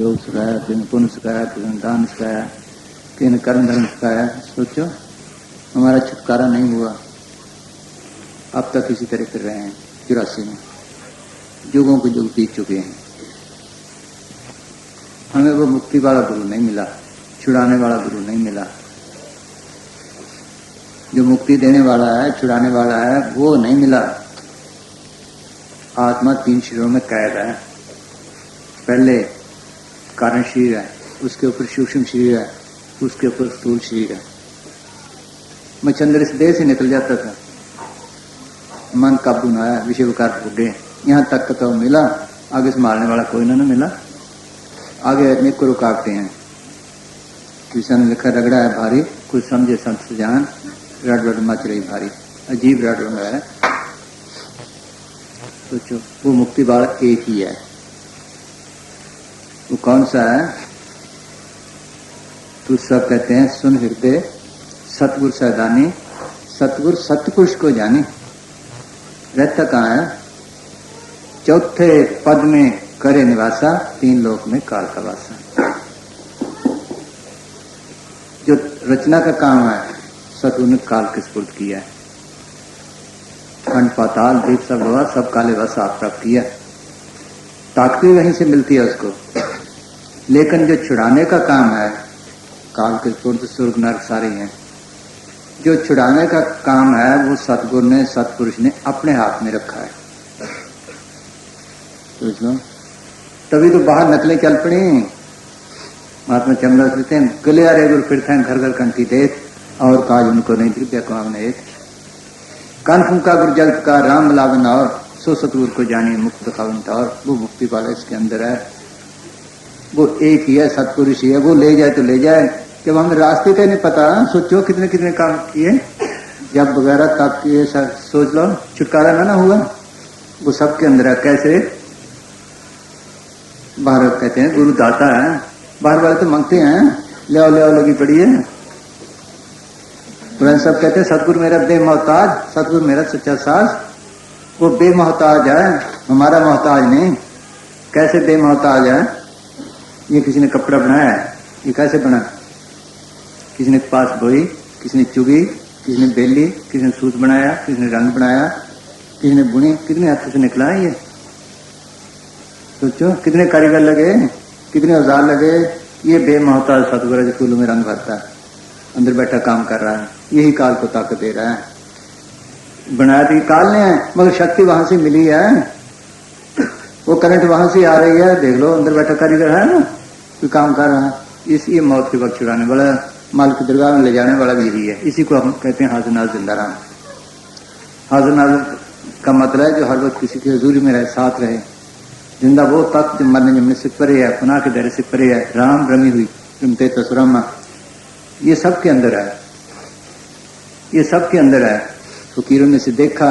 योग सिखाया, किसी ने पुण्य सिखाया, किसी ने दान सिखाया, किसी ने कर्म धर्म सिखाया। सोचो हमारा छुटकारा नहीं हुआ, अब तक इसी तरह कर रहे हैं। 84 में युगों के युग बीत चुके हैं। हमें वो मुक्ति वाला गुरु नहीं मिला, छुड़ाने वाला गुरु नहीं मिला। जो मुक्ति देने वाला है, छुड़ाने वाला है, वो नहीं मिला। आत्मा 3 शरीरों में कैद है। पहले कारण शरीर है, उसके ऊपर सूक्ष्म शरीर है, उसके ऊपर स्थूल शरीर है। मच्छंदर इस देह से निकल जाता था, मन काबू न आया, विषय विकार हो गए, यहाँ तक तो मिला, आगे संभालने वाला कोई ना मिला। आगे अनेक रुकावटें हैं। किसी ने लिखा रगड़ा है भारी, कुछ समझे संत जान, रड़ रड़ मच रही भारी। अजीब रड़ रड़ है। सोचो वो मुक्ति वाला एक ही है। वो कौन सा है? तो सब कहते हैं सुन हृदय सतगुर सैदानी, सतगुर सतपुरुष को जानी। रहता कहाँ है? चौथे पद में करे निवासा, 3 लोक में काल का वासा। जो रचना का काम है सतगुरु ने काल के स्पुर्द किया है। खंड पाताल दीप सब हुआ, सब काले वश आप प्राप्त किया। ताकत भी वहीं से मिलती है उसको। लेकिन जो छुड़ाने का काम है, काल के स्पुर्द स्वर्ग नरक सारे हैं। जो छुड़ाने का काम है वो सतगुरु ने, सतपुरुष ने अपने हाथ में रखा है। सोच लो, तभी तो बाहर नकलें चल पड़ी। महात्मा चंद्र कहते हैं गले आ रहे गुरु फिरते हैं घर घर कंठी देख, और काज उनको नहीं दिव्या काम एक कान फूका गुरु जगत का राम लावन, और सो सतगुरु को जानिए मुक्त खावन। और वो मुक्ति वाला इसके अंदर है। वो एक ही है, सतपुरुष ही है। वो ले जाए तो ले जाए। जब हमें रास्ते का नहीं पता, सोचो कितने कितने काम किए, जब वगैरह तब किए, सोच लो छुटकारा ना हुआ। वो सबके अंदर है। कैसे? बाहर कहते हैं गुरु दाता है, बाहर वाले तो मांगते हैं, ले आओ लगी पड़ी है। तो सब कहते हैं सतगुरु मेरा बेमोहताज, सतगुरु मेरा सच्चा साज। वो बेमोहताज है, हमारा मोहताज नहीं। कैसे बेमोहताज है? ये किसी ने कपड़ा बनाया है, ये कैसे बना? किसी ने पास बोई, किसी ने चुगी, किसी ने बेली, किसी ने सूत बनाया, किसी ने रंग बनाया, किसी ने बुनी। कितने हाथों से निकला है ये? सोचो कितने कारीगर लगे, कितने औजार लगे। ये बेमोहताज सतगुरु जो फूलों में रंग भरता है, अंदर बैठा काम कर रहा है, यही काल को ताकत दे रहा है। बनाया तो काल ने है, मगर शक्ति वहां से मिली है। वो करंट वहां से आ रही है। देख लो अंदर बैठा कारीगर है ना, कोई काम कर रहा है। इसी मौत के वक्त छुड़ाने वाला, माल की दरगाह में ले जाने वाला भी यही है। इसी को हम कहते हैं हाजिर नाज़िर जिंदा राम। हाजिर नाज़िर का मतलब है जो हर वक्त किसी की हजूरी में रहे, साथ रहे। जिंदा वो तक जो मरने जमने से परे है, पुनाह के दायरे से परे है। राम रमी हुई रमते तसुरमा, ये सबके अंदर है। ये सबके अंदर है। फकीरों ने से देखा,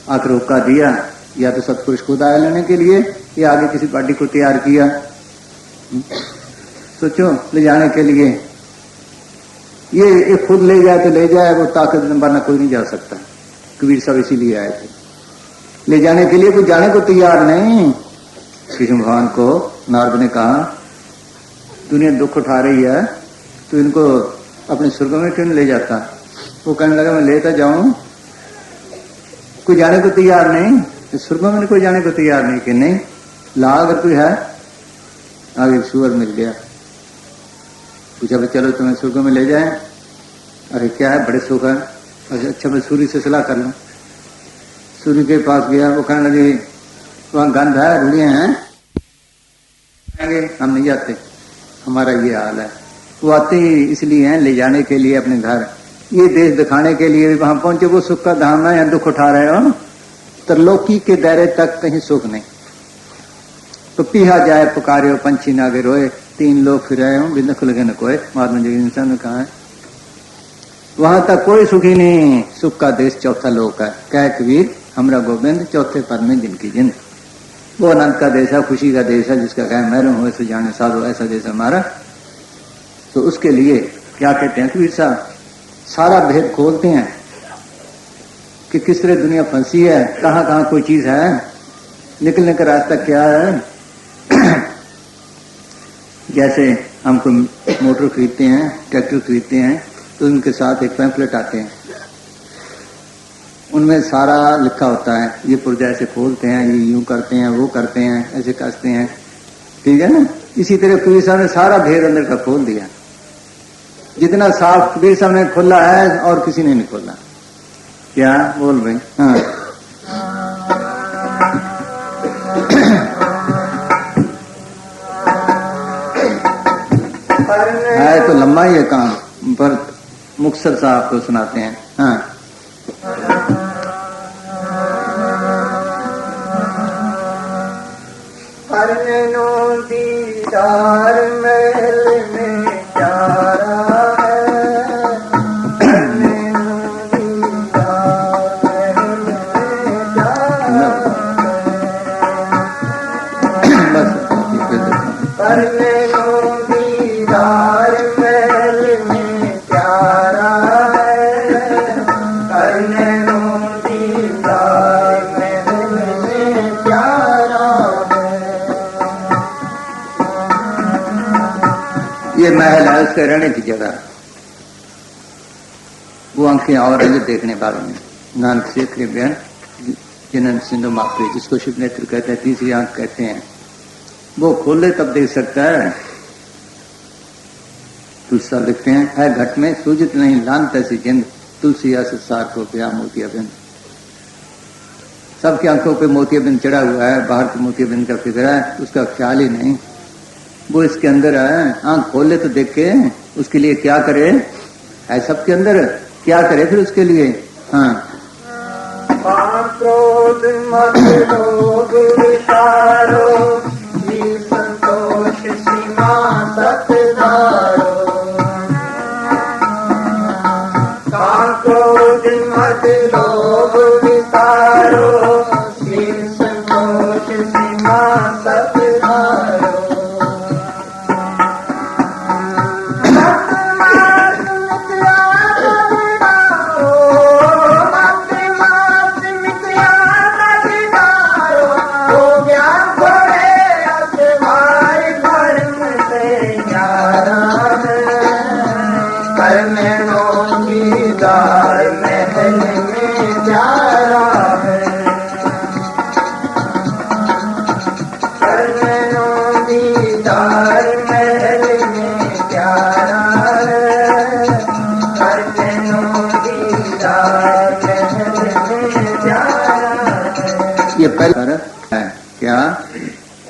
आकर हुक्का दिया, या तो सतपुरुष खुद आया लेने के लिए, या आगे किसी पार्टी को तैयार किया। सोचो ले जाने के लिए, ये खुद ले जाए तो ले जाए, वो ताकत वरना कोई नहीं जा सकता। कबीर साहब इसीलिए आए थे ले जाने के लिए, कोई जाने को तैयार नहीं। कृष्ण भगवान को नारद ने कहा दुनिया दुख उठा रही है, तो इनको अपने स्वर्ग में क्यों ले जाता? वो कहने लगा मैं लेता जाऊं, कोई जाने को तैयार नहीं। स्वर्ग में कोई जाने को तैयार नहीं कि नहीं ला, अगर कोई है। आगे सुअर मिल गया, पूछा भाई चलो तुम्हें स्वर्ग में ले जाए। अरे क्या है, बड़े सुख है। अच्छा मैं सूर्य से सलाह कर लूं। सूर्य के पास गया, वो कहने लगे वहां गंध है, रूढ़ियां हैं, हम नहीं जाते, हमारा ये हाल है। वो आते ही इसलिए हैं ले जाने के लिए अपने घर, ये देश दिखाने के लिए। वहां पहुंचे वो सुख का धाम है, यहाँ दुख उठा रहे हो। त्रिलोकी के दायरे तक कहीं सुख नहीं। तो पीहा जाए पुकारे पंछी नागे रोए, 3 लोग फिर आए हूं बिंदु खुल गए न कोई। महात्मा जी इंसान ने कहा है वहां तक कोई सुखी नहीं। सुख का देश चौथा लोक है। कह कबीर हमरा गोविंद, चौथे पद में जिनकी जिंद। वो अनंत का देश है, खुशी का देश है, जिसका कहे मैरू हो ऐसे जाने साधो, ऐसा देश हमारा। तो उसके लिए क्या कहते हैं कबीर साहब, सारा भेद खोलते हैं कि किस तरह दुनिया फंसी है, कहाँ कहाँ कोई चीज है, निकलने का रास्ता क्या है। जैसे हमको मोटर खरीदते हैं, ट्रैक्टर खरीदते हैं, तो उनके साथ एक पैम्फलेट आते हैं, उनमें सारा लिखा होता है, ये पुर्जा ऐसे खोलते हैं, ये यूं करते हैं, वो करते हैं, ऐसे कसते हैं, ठीक है ना। इसी तरह कबीर साहब ने सारा भेद अंदर का खोल दिया। जितना साफ कबीर साहब ने खोला है और किसी ने नहीं खोला। क्या बोल भाई? हाँ है तो लंबा ही है काम, पर मुक्तसर साहब को सुनाते हैं। हाँ दीदार महल में प्यारा है, दीदार महल में प्यारा है, करने दीदार महल में प्यारा है। ये महल है, उसके रहने की जगह, वो आंखें और है जो देखने वालों में। नानक शेख ने बयान जिन्होंने सिंधु मापे, जिसको शिव नेत्र कहते हैं, तीसरी आंख कहते हैं, वो खोले तब देख सकता है। तुलसा लिखते हैं, है घट में सूजित नहीं लान तैसी जिंद, तुलसी सार को ब्याह मोतियाबिंद। सबकी आंखों पे मोतियाबिंद चढ़ा हुआ है, बाहर के मोतियाबिंद का फिक्र है, उसका ख्याल ही नहीं, वो इसके अंदर है। आंख खोले तो देखे, उसके लिए क्या करे, है सबके अंदर, क्या करे फिर उसके लिए। हाँ क्रोध मत लोभ विचारो, संतोष सीमा सतधारो। क्रोध मत लोभ विचारो, संतोष सीमा सतधारो। दीदार महल में प्यारा है, दीदार महल में प्यारा है, दीदार महल में प्यारा है। ये पहला है क्या,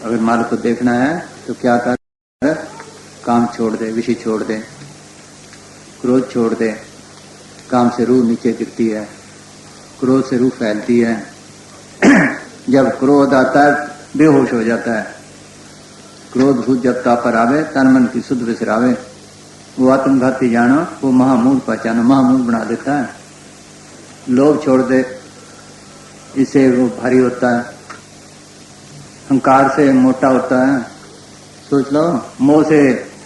अगर माल को देखना है तो क्या कर, काम छोड़ दे, विषय छोड़ दे, क्रोध छोड़ दे। काम से रूह नीचे गिरती है, क्रोध से रूह फैलती है। जब क्रोध आता है बेहोश हो जाता है। क्रोध भूत जब ता पर आवे, तन मन की शुद्ध विसरावे, वो आत्मघाती जानो, वो महामूल पहचानो, महामूल बना देता है। लोभ छोड़ दे, इससे वो भारी होता है, अहंकार से मोटा होता है। सोच लो, मोह से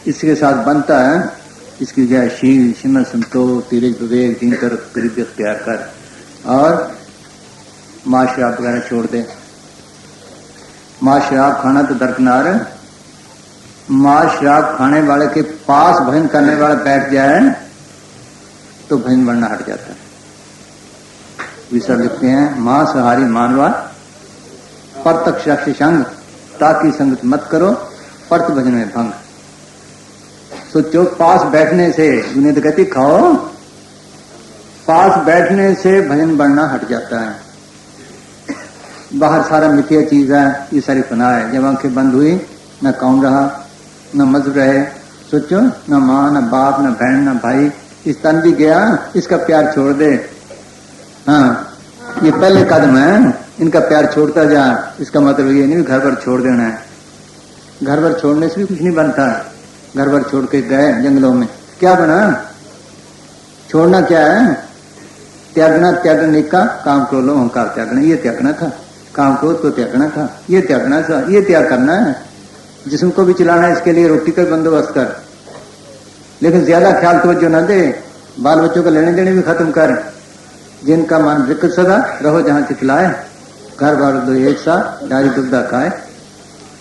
इसके साथ बनता है, इसकी जय शील सिमर संतोष धीरज विवेक दीन कर गरीब अख्तियार कर, और मां शराब वगैरह छोड़ दे। मां शराब खाना तो दरकिनार, मां शराब खाने वाले के पास भजन करने वाला बैठ जाए तो भजन बनना हट जाता है। विसर लिखते हैं, मां सहारी मानवा प्रत्यक्ष रक्ष संग, ताकि संगत मत करो परत भजन में भंग। सोचो, पास बैठने से, दुनिया तो कहती खाओ, पास बैठने से भजन बढ़ना हट जाता है। बाहर सारा मिथ्या चीज है, ये सारी फना है। जब आंखें बंद हुई, न कौन रहा, न मजहब रहे, सोचो, न माँ, न बाप, न बहन, न भाई, इस तन भी गया, इसका प्यार छोड़ दे। हाँ, ये पहले कदम है, इनका प्यार छोड़ता जा। इसका मतलब ये नहीं घर पर छोड़ देना है। घर पर छोड़ने से भी कुछ नहीं बनता। घर पर छोड़ के गए जंगलों में, क्या बना? छोड़ना क्या है? त्यागना, त्यागने का काम क्रोध लोभ अहंकार त्यागना, ये त्यागना था। काम क्रोध को त्यागना था, ये त्यागना था, ये त्याग करना है। जिस्म को भी चलाना है, इसके लिए रोटी का बंदोबस्त कर, लेकिन ज्यादा ख्याल तवज्जो न दे। बाल बच्चों का लेने देने भी खत्म कर। जिनका मन विकट सदा रहो जहां चितलाए, घर बार दो एक सा डारी दुग्धा खाए।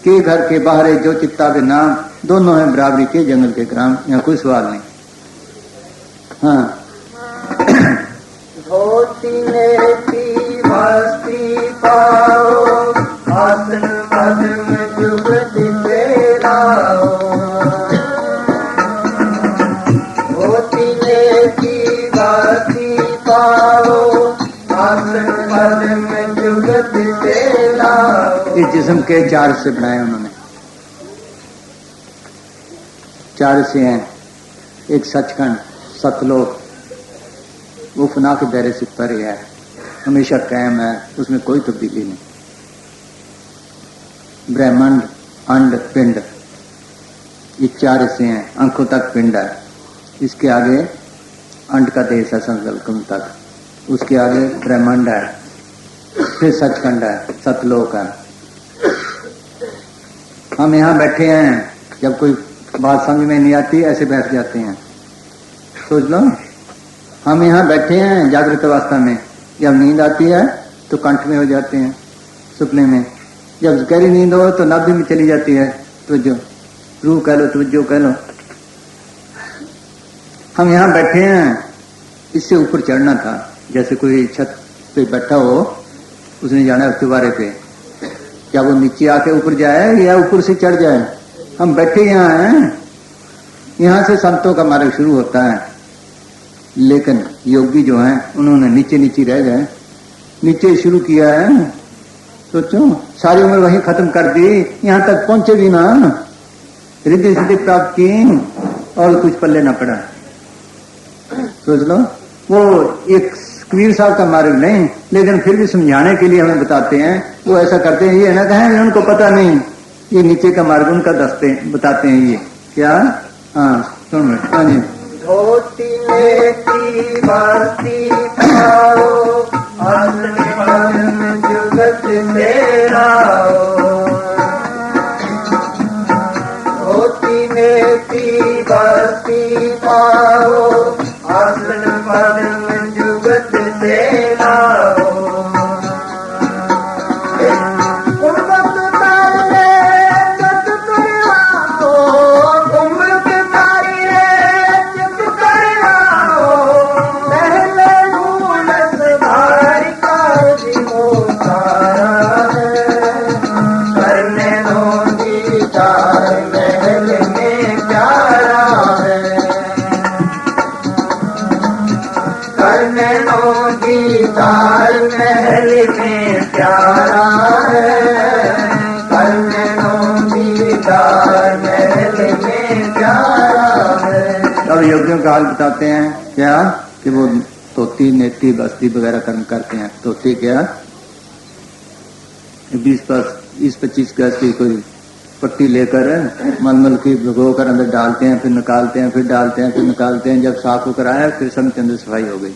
के घर के बाहर जो चित्ता के नाम, दोनों हैं बराबरी के जंगल के ग्राम। यहाँ कोई सवाल नहीं। हाँ धोती नेती मस्ती पाओ, आसन पद्म जुगति तेराओ। धोती नेती मस्ती पाओ, आसन पद्म जुगति तेराओ। इस जिस्म के 4 हिस्से बनाए उन्होंने, 4 हिस्से हैं। एक सचखंड, सतलोक, वो फना के दायरे से परे है, हमेशा कायम है, उसमें कोई तब्दीली नहीं। ब्रह्मांड, अंड, पिंड, ये 4 हिस्से हैं। आंखों तक पिंड है, इसके आगे अंड का देश है संकल्पम तक, उसके आगे ब्रह्मांड है, फिर सचखंड है, सतलोक है। हम यहाँ बैठे हैं, जब कोई बात समझ में नहीं आती ऐसे बैठ जाते हैं। सोच लो, हम यहाँ बैठे हैं जागृत अवस्था में, जब नींद आती है तो कंठ में हो जाते हैं, सपने में। जब गहरी नींद हो तो नाभि में चली जाती है, तो जो रूह कह लो, तुझो कह लो। हम यहाँ बैठे हैं, इससे ऊपर चढ़ना था। जैसे कोई छत पे बैठा हो, उसने जाना है चुबारे पे, क्या वो नीचे आके ऊपर जाए या ऊपर से चढ़ जाए? हम बैठे यहाँ हैं, यहाँ से संतों का मार्ग शुरू होता है। लेकिन योगी जो हैं उन्होंने नीचे नीचे रह गए, नीचे शुरू किया है। सोचो, सारी उम्र वहीं खत्म कर दी, यहाँ तक पहुंचे भी ना, रिद्धि सिद्धि प्राप्त की और कुछ पल्ले ना पड़ा। सोच लो, वो एक कबीर साहब का मार्ग नहीं, लेकिन फिर भी समझाने के लिए हमें बताते हैं। वो ऐसा करते हैं, ये ना कहें उनको पता नहीं, ये नीचे का मार्ग उनका बताते हैं। ये क्या? हाँ सुन, हाँ जी। धोती नेती मस्ती पाओ, आसन पद्म जुगति तेराओ। धोती नेती मस्ती पाओ, आसन पद्म जुगति तेराओ। तार महल में प्यारा है, तार महल में प्यारा है। अब योगियों का हाल बताते हैं क्या, कि वो तोती नेती बस्ती वगैरह कर्म करते हैं। तोती क्या, 20-25 गज की कोई पट्टी लेकर मलमल की भिगो कर अंदर डालते हैं, फिर निकालते हैं, फिर डालते हैं, फिर निकालते हैं। जब साफ होकर आया फिर सब के अंदर सफाई हो गई।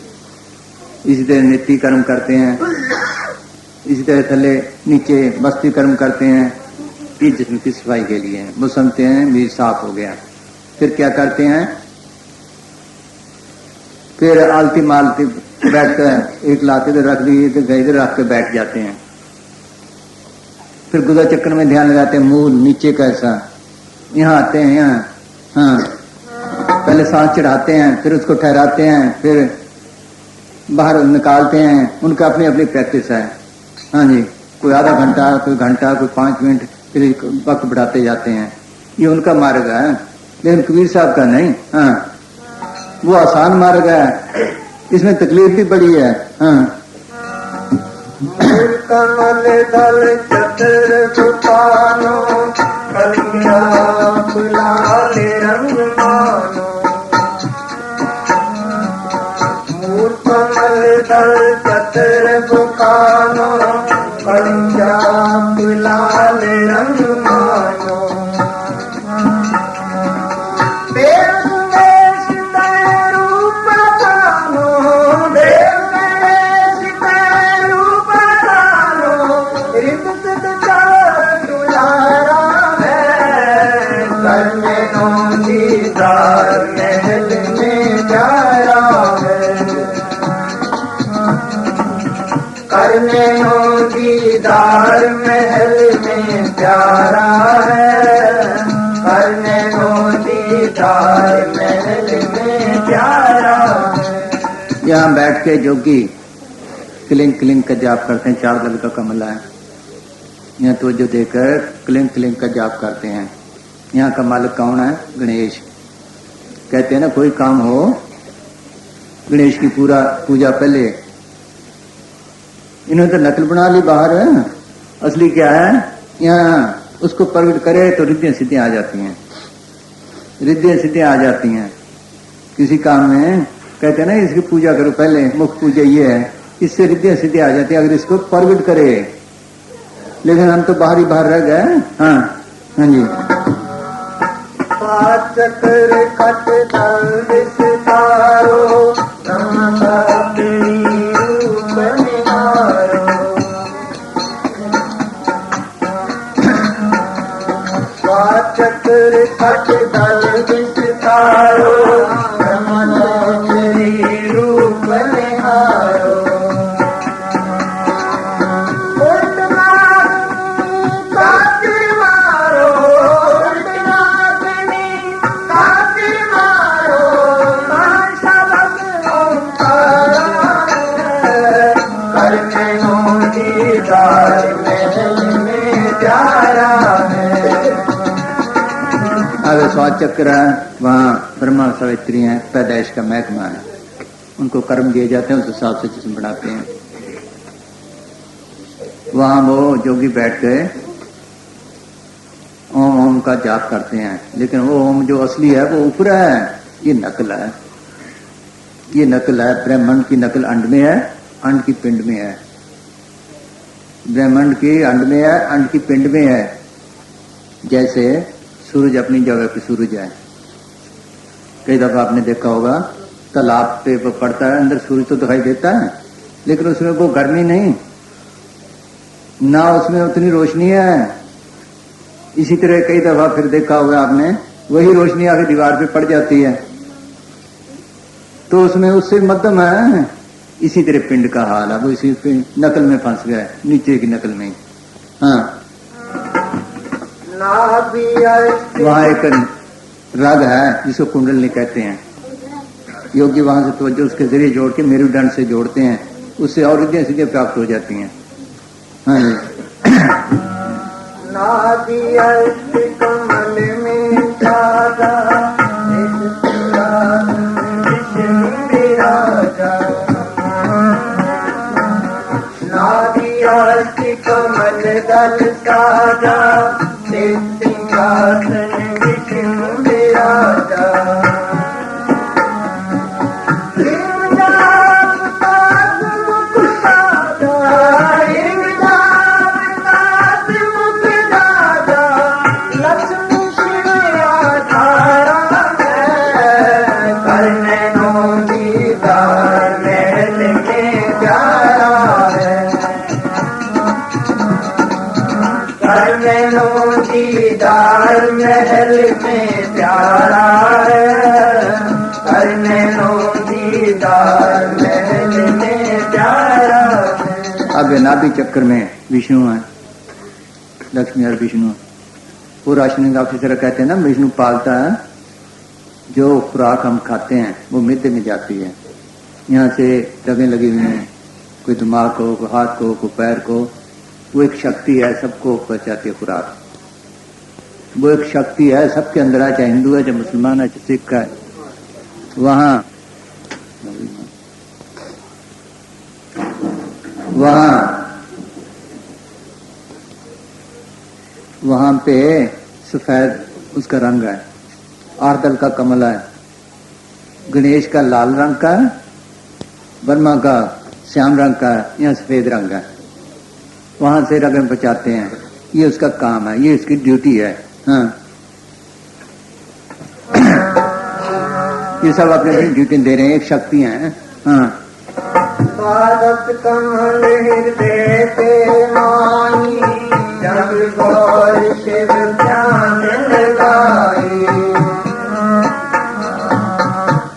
इसी तरह नित्य कर्म करते हैं, इसी तरह थले नीचे बस्ती कर्म करते हैं, कि जिस्म की सफाई के लिए वो समझते हैं भी साफ हो गया। फिर क्या करते हैं, फिर आलती मालती बैठ कर एक लाते तो रख दी, तो गए रख के बैठ जाते हैं। फिर गुदा चक्कर में ध्यान लगाते हैं, मूल नीचे कैसा, यहाँ आते हैं, यहाँ हाँ पहले सांस चढ़ाते हैं, फिर उसको ठहराते हैं, फिर बाहर निकालते हैं। उनका अपनी अपनी प्रैक्टिस है। हाँ जी, कोई आधा घंटा, कोई घंटा, कोई 5 मिनट, फिर वक्त बढ़ाते जाते हैं। ये उनका मार्ग है, लेकिन कबीर साहब का नहीं। हाँ, वो आसान मार्ग है, इसमें तकलीफ भी बड़ी है। हाँ, कमल दल चतर सुपानो, कलिया फुलाल रंग मानो। कमल दल चतर सुपानो, कलिया फुलाल रंग मानो। दीदार महल में प्यारा है, करने हो दीदार महल में प्यारा है, करने को दीदार महल में प्यारा है। यहाँ बैठ के जोगी क्लिंग क्लिंग का जाप करते हैं, 4 दल का कमला है। यहाँ तो जो देकर क्लिंग क्लिंग का जाप करते हैं। यहाँ का मालिक कौन है? गणेश। कहते हैं ना कोई काम हो, गणेश की पूरा पूजा पहले। इन्होंने तो नकल बना ली बाहर है, असली क्या है? यहाँ उसको प्रकट करे तो रिद्धियां सिद्धियां आ जाती हैं, रिद्धियां सिद्धियां आ जाती हैं किसी काम में। कहते हैं ना इसकी पूजा करो पहले, मुख्य पूजा ये है, इससे रिद्धियां सिद्धियां आ जाती है अगर इसको प्रकट करे। लेकिन हम तो बाहर ही बाहर रह गए। हाँ हाँ जी। चक्र कट दल विस्तारो, रूप निहारो। चक्र कट दल विस्तारो, रूप निहारो। अगर स्वाद चक्र है, वहाँ ब्रह्मा सावित्री है, पैदाइश का महकमा है, उनको कर्म दिए जाते हैं, उस हिसाब से जिस्म बनाते हैं। वहाँ वो जोगी बैठ गए ओम ओम का जाप करते हैं। लेकिन वो ओम जो असली है वो ऊपर है, ये नकल है, ये नकल है। ब्रह्मांड की नकल अंड में है, अंड की पिंड में है। ब्रह्मांड की अंड में है, अंड की पिंड में है। जैसे सूरज अपनी जगह पे सूरज है। कई दफा आपने देखा होगा तालाब पे पड़ता है, अंदर सूरज तो दिखाई देता है, लेकिन उसमें वो गर्मी नहीं, ना उसमें उतनी रोशनी है। इसी तरह कई दफा फिर देखा होगा आपने, वही रोशनी आगे दीवार पे पड़ जाती है तो उसमें उससे मध्यम है। इसी तरह पिंड का हाल है, वो इसी नकल में फंस गया है, नीचे की नकल में। हाँ, वहाँ एक रग है जिसको कुंडलनी कहते हैं। योगी वहां से तवज्जो उसके जरिए जोड़ के मेरुदंड से जोड़ते हैं, उससे और रिद्धियां सिद्धियां प्राप्त हो जाती हैं। हाँ जी। कमल में राजा, कमल दल साजा, सिंहासन विष्णु विराजा। दीदार महल में प्यारा है, करने लो दीदार महल में प्यारा है। अब नाभि चक्र में विष्णु है, लक्ष्मी और विष्णु। वो राशनिंग ऑफिसर कहते हैं ना, विष्णु पालता है। जो खुराक हम खाते हैं वो मिद्दे में जाती है। यहाँ से रगें लगी हुई हैं, कोई दिमाग को, कोई हाथ को, कोई पैर को। वो एक शक्ति है, सबको पहुंचाती है खुराक। वो एक शक्ति है सबके अंदर है, चाहे हिंदू है, चाहे मुसलमान है, चाहे सिख है। वहां पे सफेद उसका रंग है, 8 दल का कमल है। गणेश का लाल रंग का, ब्रह्मा का श्याम रंग का, यहाँ सफेद रंग है। वहां से रगन बचाते हैं, ये उसका काम है, ये इसकी ड्यूटी है। हाँ, ये सब अपने अपनी ड्यूटी दे रहे हैं, एक शक्ति है। हाँ, स्वागत कमल हृदय पे माई, जग गौर शिव ध्यान लगाई।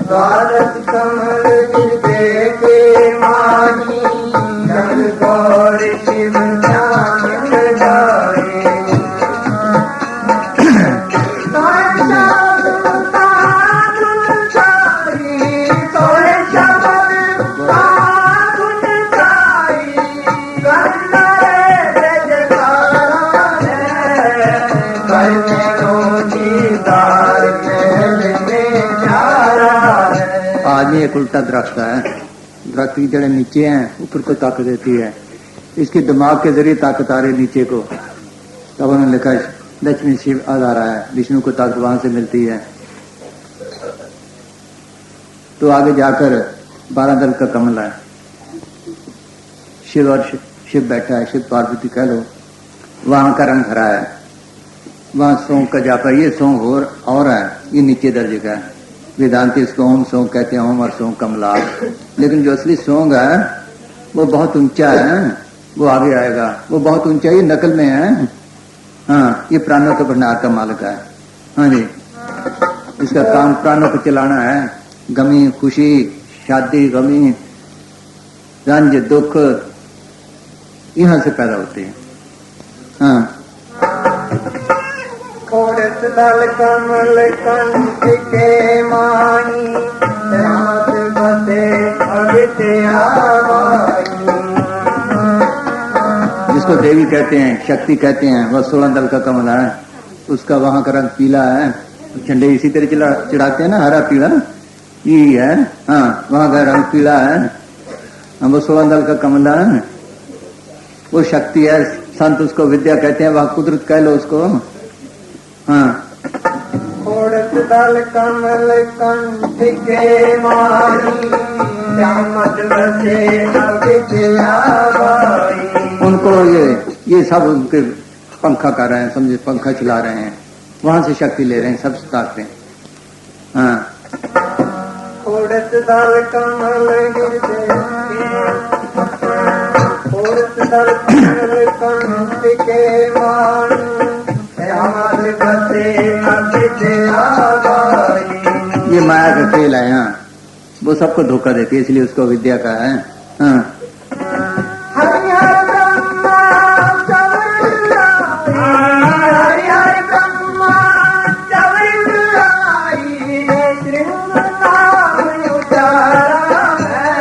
स्वागत कमल हृदय पे माई, जग गौर शिव ध्यान लगाई। करने को दीदार महल में प्यारा है। आज एक उल्टा दरख्त है, दरख्त की जड़ें नीचे हैं, ऊपर को ताकत देती है, इसके दिमाग के जरिए ताकत आ रही नीचे को। तब उन्होंने लिखा लक्ष्मी शिव आ रहा है, विष्णु को ताकत वहां से मिलती है। तो आगे जाकर 12 दल का कमल है, शिव और शिव बैठा है, शिव पार्वती कह लो, वहां का रंग हरा है, वहां सौंग का जाकर ये सौंग और है, ये नीचे दर्जे का है। वेदांति इसको ओम सौंग कहते हैं, ओम और सौंग कमला। लेकिन जो असली सौंग है वो बहुत ऊंचा है, वो आगे आएगा, वो बहुत ऊंचा, ये नकल में है। हाँ, ये प्राणों के भंडार का मालिक है। हाँ जी, इसका काम प्राणों को चलाना है। गमी खुशी, शादी गमी, रंज दुख यहां से पैदा होते हैं। हाँ, उड़त दल कमल कंठ के माही, रात बसे अवित आवाई। जिसको देवी कहते हैं, शक्ति कहते हैं, वह 16 दल का कमल है। उसका वहां का रंग पीला है, झंडे इसी तरह चढ़ाते हैं ना, हरा पीला यही है। हाँ, वहां का रंग पीला है, वो 16 दल का कमल है, वो शक्ति है। संत उसको विद्या कहते हैं, वह कुदरत कह लो उसको। हाँ, उड़त दल कमल कंठ के माही, श्यामत बसे अवित आवाई। उनको ये सब उनके पंखा कर रहे हैं, समझे, पंखा चला रहे हैं, वहां से शक्ति ले रहे हैं, सब ताकते हैं। हाँ, उड़त दल कमल हृदय, उड़त दल कमल कंठ के माही, श्यामत बसे अवित आवाई। ये माया का खेल है। हाँ, वो सबको धोखा देती है, इसलिए उसको विद्या का है। हाँ, हरिहर ब्रह्मा चवरिलाई, हरिहर ब्रह्मा चवरिलाई, श्रीमन नाम उचारा है,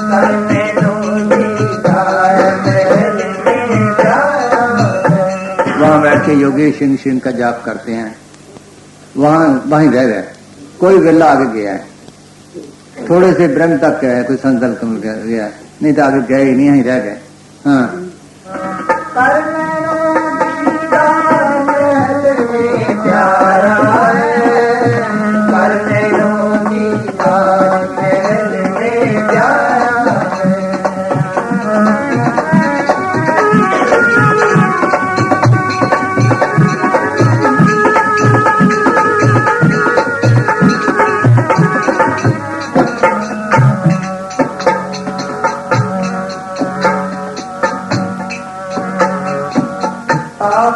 करने को दीदार महल में प्यारा है। वहां बैठ के योगी शिव शिव का जाप करते हैं, वहीं रह गए। कोई वेला आगे गया है, थोड़े से ब्रह्म तक गया है, कोई संतल कमल गया है, नहीं तो आगे गए ही नहीं, यहीं रह गए। हाँ, करने को दीदार महल में प्यारा है, करने को दीदार महल में प्यारा है।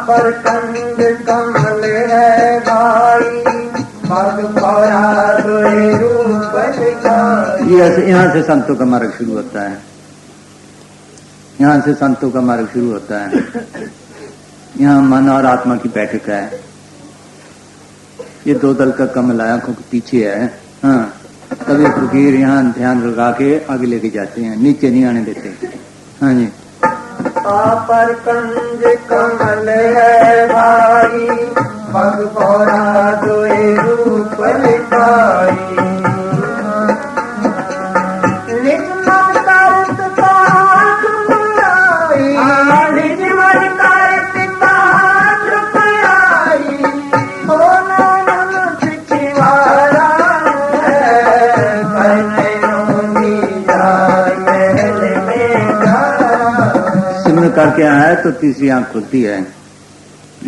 पर कंद कमल है भाई, पग पौरा दोए रूप दिखाई। यहाँ से संतों का मार्ग शुरू होता है, यहाँ से संतों का मार्ग शुरू होता है। यहाँ मन और आत्मा की बैठक है। ये 2 दल का कमल आंखों के पीछे है। हाँ, तभी फकीर यहाँ ध्यान लगा के आगे लेके जाते हैं, नीचे नहीं आने देते। हाँ जी, पर कंज कमल है भाई, पग पौरा दोए रूप दिखाई। निज मन करत तार छुपाई, निज मन करत तार छुपाई, हो नाम छिछवारा है, करने को दीदार महल में प्यारा। सिमरन करके आया तो तीसरी आंख खुलती है,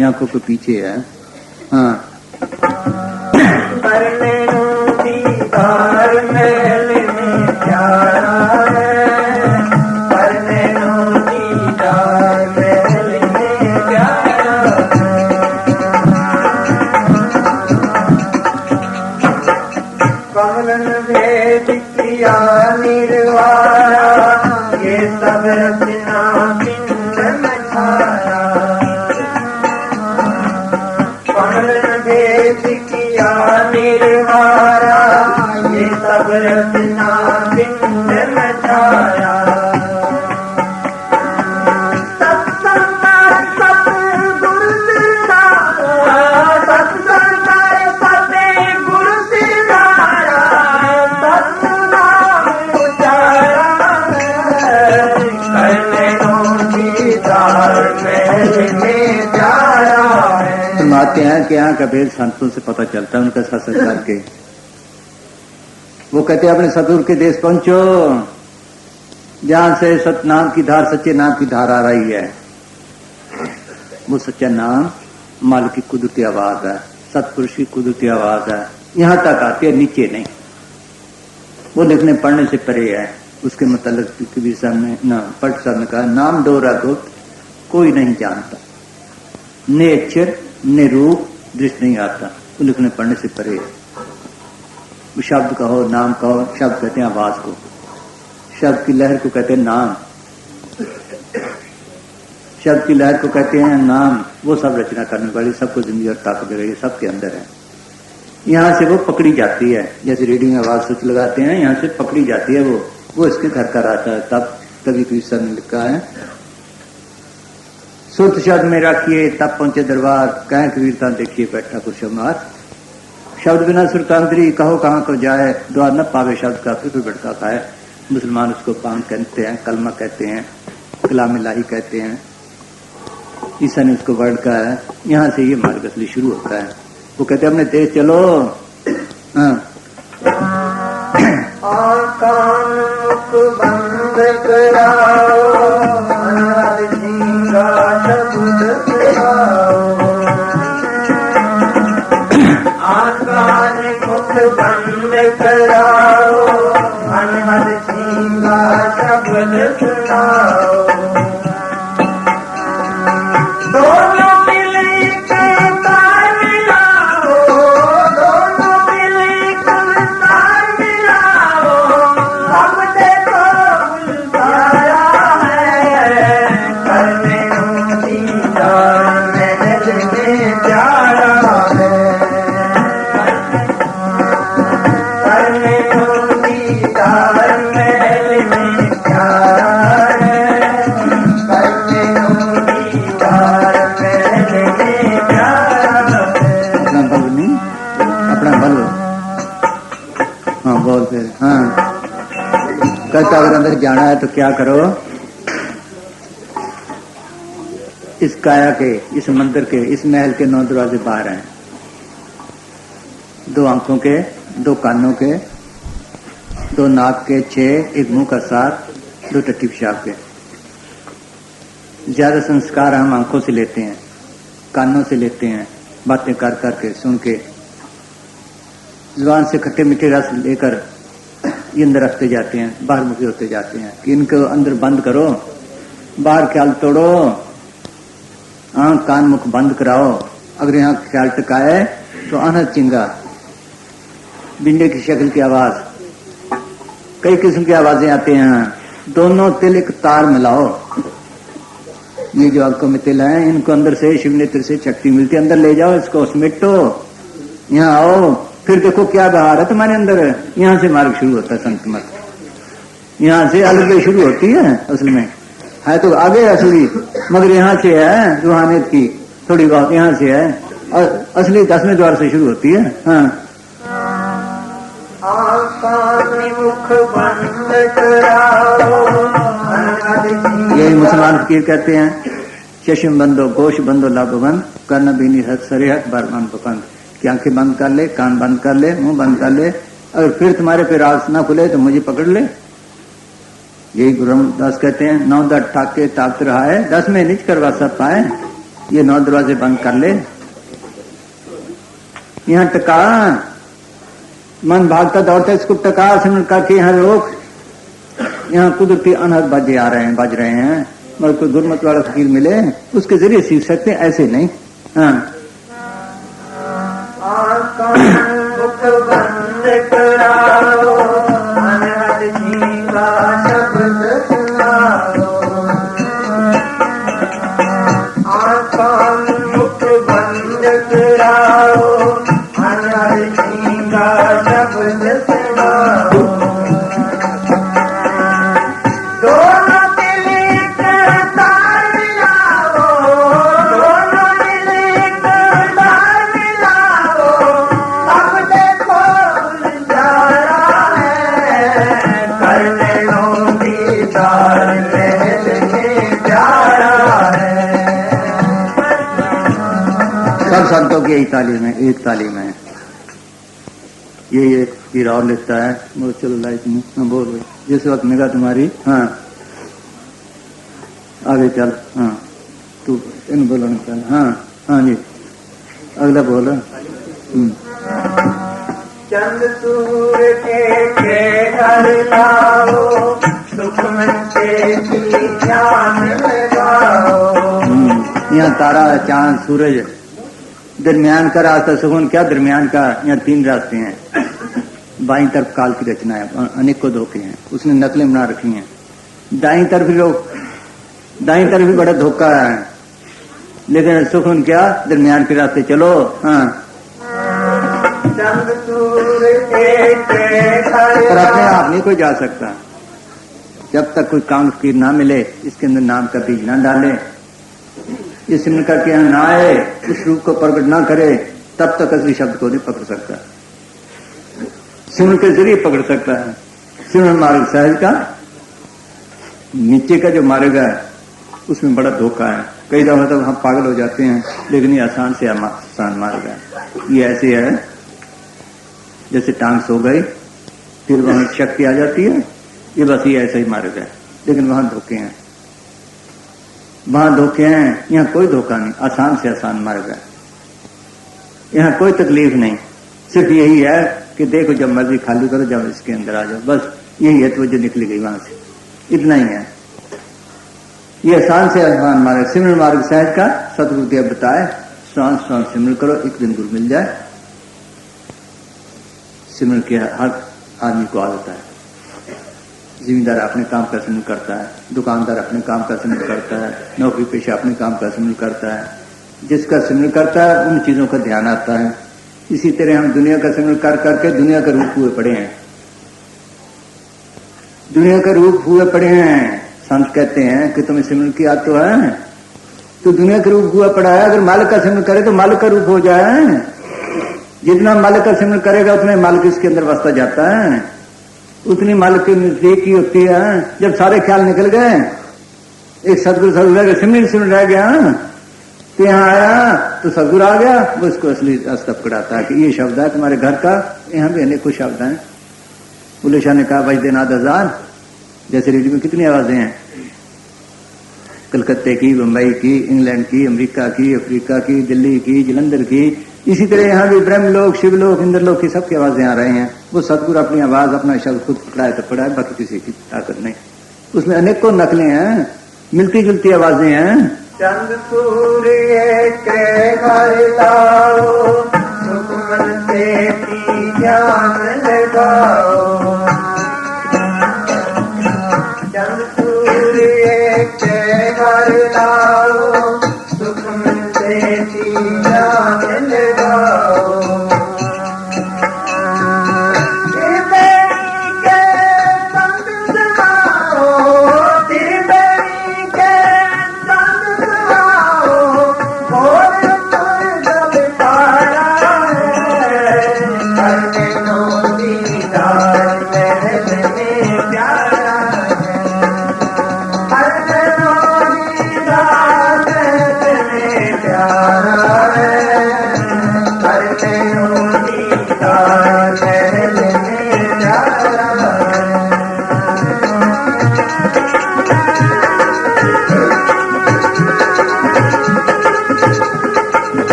आंखों के पीछे है। हाँ, करने को दीदार महल में प्यारा है, करने को दीदार महल में प्यारा है। कमलन भेद किया निर्वारा, ये सब रचना पिंड में छाया। कमलन भेद किया निर्वारा, ये सब रचना पिंड में छाया। सत्संग सतगुरु फरमाते हैं कि यहाँ का भेद संतों से पता चलता है, उनका सत्संग करके। वो कहते हैं अपने सतगुरु के देश पहुंचो, जहां से सतनाम की धार, सच्चे नाम की धार आ रही है। वो सच्चा नाम मालिक की कुदरती आवाज है, सतपुरुष की कुदरती आवाज है, यहां तक आती है, नीचे नहीं। वो लिखने पढ़ने से परे है। उसके मतलब कबीर साहब ने न पट साहब ने कहा, नाम डोरा गुप्त कोई नहीं जानता, ने अक्षर ने रूप दृष्टि नहीं आता। वो लिखने पढ़ने से परे है। वो शब्द कहो, नाम कहो, शब्द कहते हैं आवाज को, शब्द की लहर को कहते हैं नाम, शब्द की लहर को कहते हैं नाम। वो सब रचना करने वाली, सबको जिंदगी और ताकत दे रही, सबके अंदर है। यहाँ से वो पकड़ी जाती है, जैसे रेडियो में आवाज स्विच लगाते हैं, यहाँ से पकड़ी जाती है वो इसके घर का आता है। तब तभी कबीर साहब ने लिखा है, सुत शब्द में रखिए तब पहुंचे दरबार, कहें कबीरता देखिए बैठा कुशमार। शब्द बिना सुरतांतरी कहो कहाँ को जाए, द्वार न पावे शब्द का फिर भटका खाए। मुसलमान उसको पान कहते हैं, कलमा कहते हैं, कलाम इलाही कहते हैं। ईसा ने उसको वर्ड कहा है। यहाँ से ये मार्ग असली शुरू होता है। वो कहते हैं अपने देश चलो। हाँ। कान मुख बंद कराओ, अनाद झींगा शब्द कराओ। कान मुख बंद कराओ, अनाद झींगा शब्द सुनाओ। दोनों मिलकर ताल मिलाओ, दोनों मिलकर ताल मिलाओ। अब देखो बुलवाया है, करने दीदार महल में प्यारा है, करने दीदार महल में प्यारा है, करने अपना बल नहीं, अपना बल। हाँ बोल फिर। हाँ कहता अगर अंदर जाना है तो क्या करो, इस काया के, इस मंदिर के, इस महल के 9 दरवाजे बाहर हैं। 2 आंखों के, 2 कानों के, 2 नाक के, 6, 1 मुंह का 7, 2 टट्टी पेशाब के। ज्यादा संस्कार हम आंखों से लेते हैं, कानों से लेते हैं, बातें कर करके सुन के, जुबान से खट्टे मीठे रस लेकर ये अंदर रखते जाते हैं, बाहर मुखी होते जाते हैं। कि इनको अंदर बंद करो, बाहर ख्याल तोड़ो, आंख कान मुख बंद कराओ। अगर यहाँ ख्याल टकाए तो अनहद चिंगा, बिंडे की शक्ल की आवाज, कई किस्म की आवाजें आती हैं। दोनों तिल एक तार मिलाओ। ये जो आंखों में तिल है, इनको अंदर से शिव नेत्र से शक्ति मिलती है, अंदर ले जाओ इसको, समेटो, यहाँ आओ, फिर देखो क्या बहार है तुम्हारे अंदर। यहाँ से मार्ग शुरू होता है संत मत, यहाँ से अलग शुरू होती है। असल में है तो आगे असली, मगर यहाँ से है रूहानियत की थोड़ी बहुत, यहाँ से है, और असली 10वें द्वार से शुरू होती है। हाँ मुख बंद कराओ, यही मुसलमान फकीर कहते हैं, चश्म बंदो गोश बंदो लाभबंद, कर्ण बीनी हद सरेहत बरमान बकंद। कि आंखें बंद कर ले, कान बंद कर ले, मुंह बंद कर ले, अगर फिर तुम्हारे पे राज ना खुले तो मुझे पकड़ ले। यही गुरु रामदास कहते हैं, 9 दर ठाके ताकत रहा है, 10 में निच करवा सब पाए। ये 9 दरवाजे बंद कर ले। यहाँ टका, मन भागता दौड़ता, इसको टका सिमरण करके यहाँ रोक। यहाँ कुदरती अनहद बाजे आ रहे हैं, बज रहे हैं, मगर कोई गुरमत वाला फकीर मिले उसके जरिए सीख सकते हैं, ऐसे नहीं। हाँ मुख बंद कराओ, अनहद झींगा शब्द सुनाओ। मुख बंद कराओ, अनहद झींगा शब्द सुनाओ। दोनों मिलकर ताल मिलाओ, दोनों मिलकर ताल मिलाओ। अब देखो उजाला है, करने लो दीदार महल में प्यारा है। सब संतों की यही तालीम है, एक तालीम है। ये तीर और लिखता है, वो चलो लाइट में, हाँ बोल भाई, जिस वक्त निगाह तुम्हारी, हाँ आगे चल, हाँ तू इन बोलो निकाल, हाँ हाँ जी अगला बोलो। चंद सूर के घर लाओ, सुख में से ध्यान लगाओ। यहाँ तारा, चांद, सूरज, दरमियान का रास्ता सुकून क्या, दरमियान का यहाँ 3 रास्ते हैं। बाईं तरफ काल की रचना है, अनेकों धोखे हैं, उसने नकलें बना रखी हैं। दाईं तरफ भी बड़ा धोखा है, लेकिन सुकून क्या, दरमियान के रास्ते चलो। हाँ पर अपने आप नहीं कोई जा सकता जब तक कोई काम फकीर ना मिले, इसके अंदर नाम का बीज ना डाले, इस सिमरन करके यहाँ ना आए, उस रूप को प्रकट ना करे, तब तक असली शब्द को नहीं पकड़ सकता। सिमरन के जरिए पकड़ सकता है। सिमरन मार्ग सहज का, नीचे का जो मार्ग है उसमें बड़ा धोखा है। कई दफा तो हम पागल हो जाते हैं, लेकिन ये आसान से आसान मार्ग है। ये ऐसे है जैसे टांग सो गई, फिर वहां शक्ति आ जाती है, ये बस ये ऐसा ही मार्ग है। लेकिन वहां धोखे हैं, वहां धोखे हैं, यहाँ कोई धोखा नहीं, आसान से आसान मार्ग है। यहाँ कोई तकलीफ नहीं, सिर्फ यही है कि देखो जब मर्जी खाली करो, जब इसके अंदर आ जाओ, बस यही है। तो जो निकली गई वहां से, इतना ही है। ये आसान से आसान मार्ग, सिमरन मार्ग सहज का सतगुरुदेव बताए। श्वास श्वास सिमरन करो, एक दिन गुरु मिल जाए। सिमरन की हर आदमी को आदत है। जिम्मेदार अपने काम का सिमरन करता है, दुकानदार अपने काम का सिमरन करता है, नौकरी पेशा अपने काम का सिमरन करता है। जिसका सिमरन करता है उन चीजों का ध्यान आता है। इसी तरह हम दुनिया का सिमरन कर करके दुनिया का रूप हुए पड़े हैं, दुनिया का रूप हुए पड़े हैं। संत कहते हैं कि तुम्हें सिमरन की आदत तो है, तो दुनिया का रूप हुआ पड़ा है। अगर मालिक का सिमरन करे तो मालिक का रूप हो जाए। जितना मालिक का सिमरन करेगा उतने मालिक इसके अंदर बसता जाता है, उतनी मालिक की नजदीक की होती है। जब सारे ख्याल निकल गए, एक सदगुरु सिमरन रह गया, तो यहाँ आया तो सदगुरु आ गया, वो इसको असली रास्ता पकड़ाता है कि ये शब्द है तुम्हारे घर का। यहाँ भी अनेकों शब्द हैं। बुल्ले शाह ने कहा वजदेनाद हजार, जैसे रेडियो में कितनी आवाजें हैं, कलकत्ते की, बंबई की, इंग्लैंड की, अमेरिका की, अफ्रीका की, दिल्ली की, जलंधर की। इसी तरह यहाँ भी ब्रह्मलोक, शिवलोक, इंद्रलोक की सबकी आवाजें आ रही हैं। वो सदगुरु अपनी आवाज, अपना शब्द खुद पकड़ाए तो पकड़ाए, बाकी किसी की ताकत नहीं। उसमें अनेकों नकलें हैं, मिलती जुलती आवाजें हैं। चंद सूर्य के घर लाओ, सुखमन से ध्यान लगाओ। चंद सूर्य के घर लाओ, सुखमन से ध्यान लगाओ।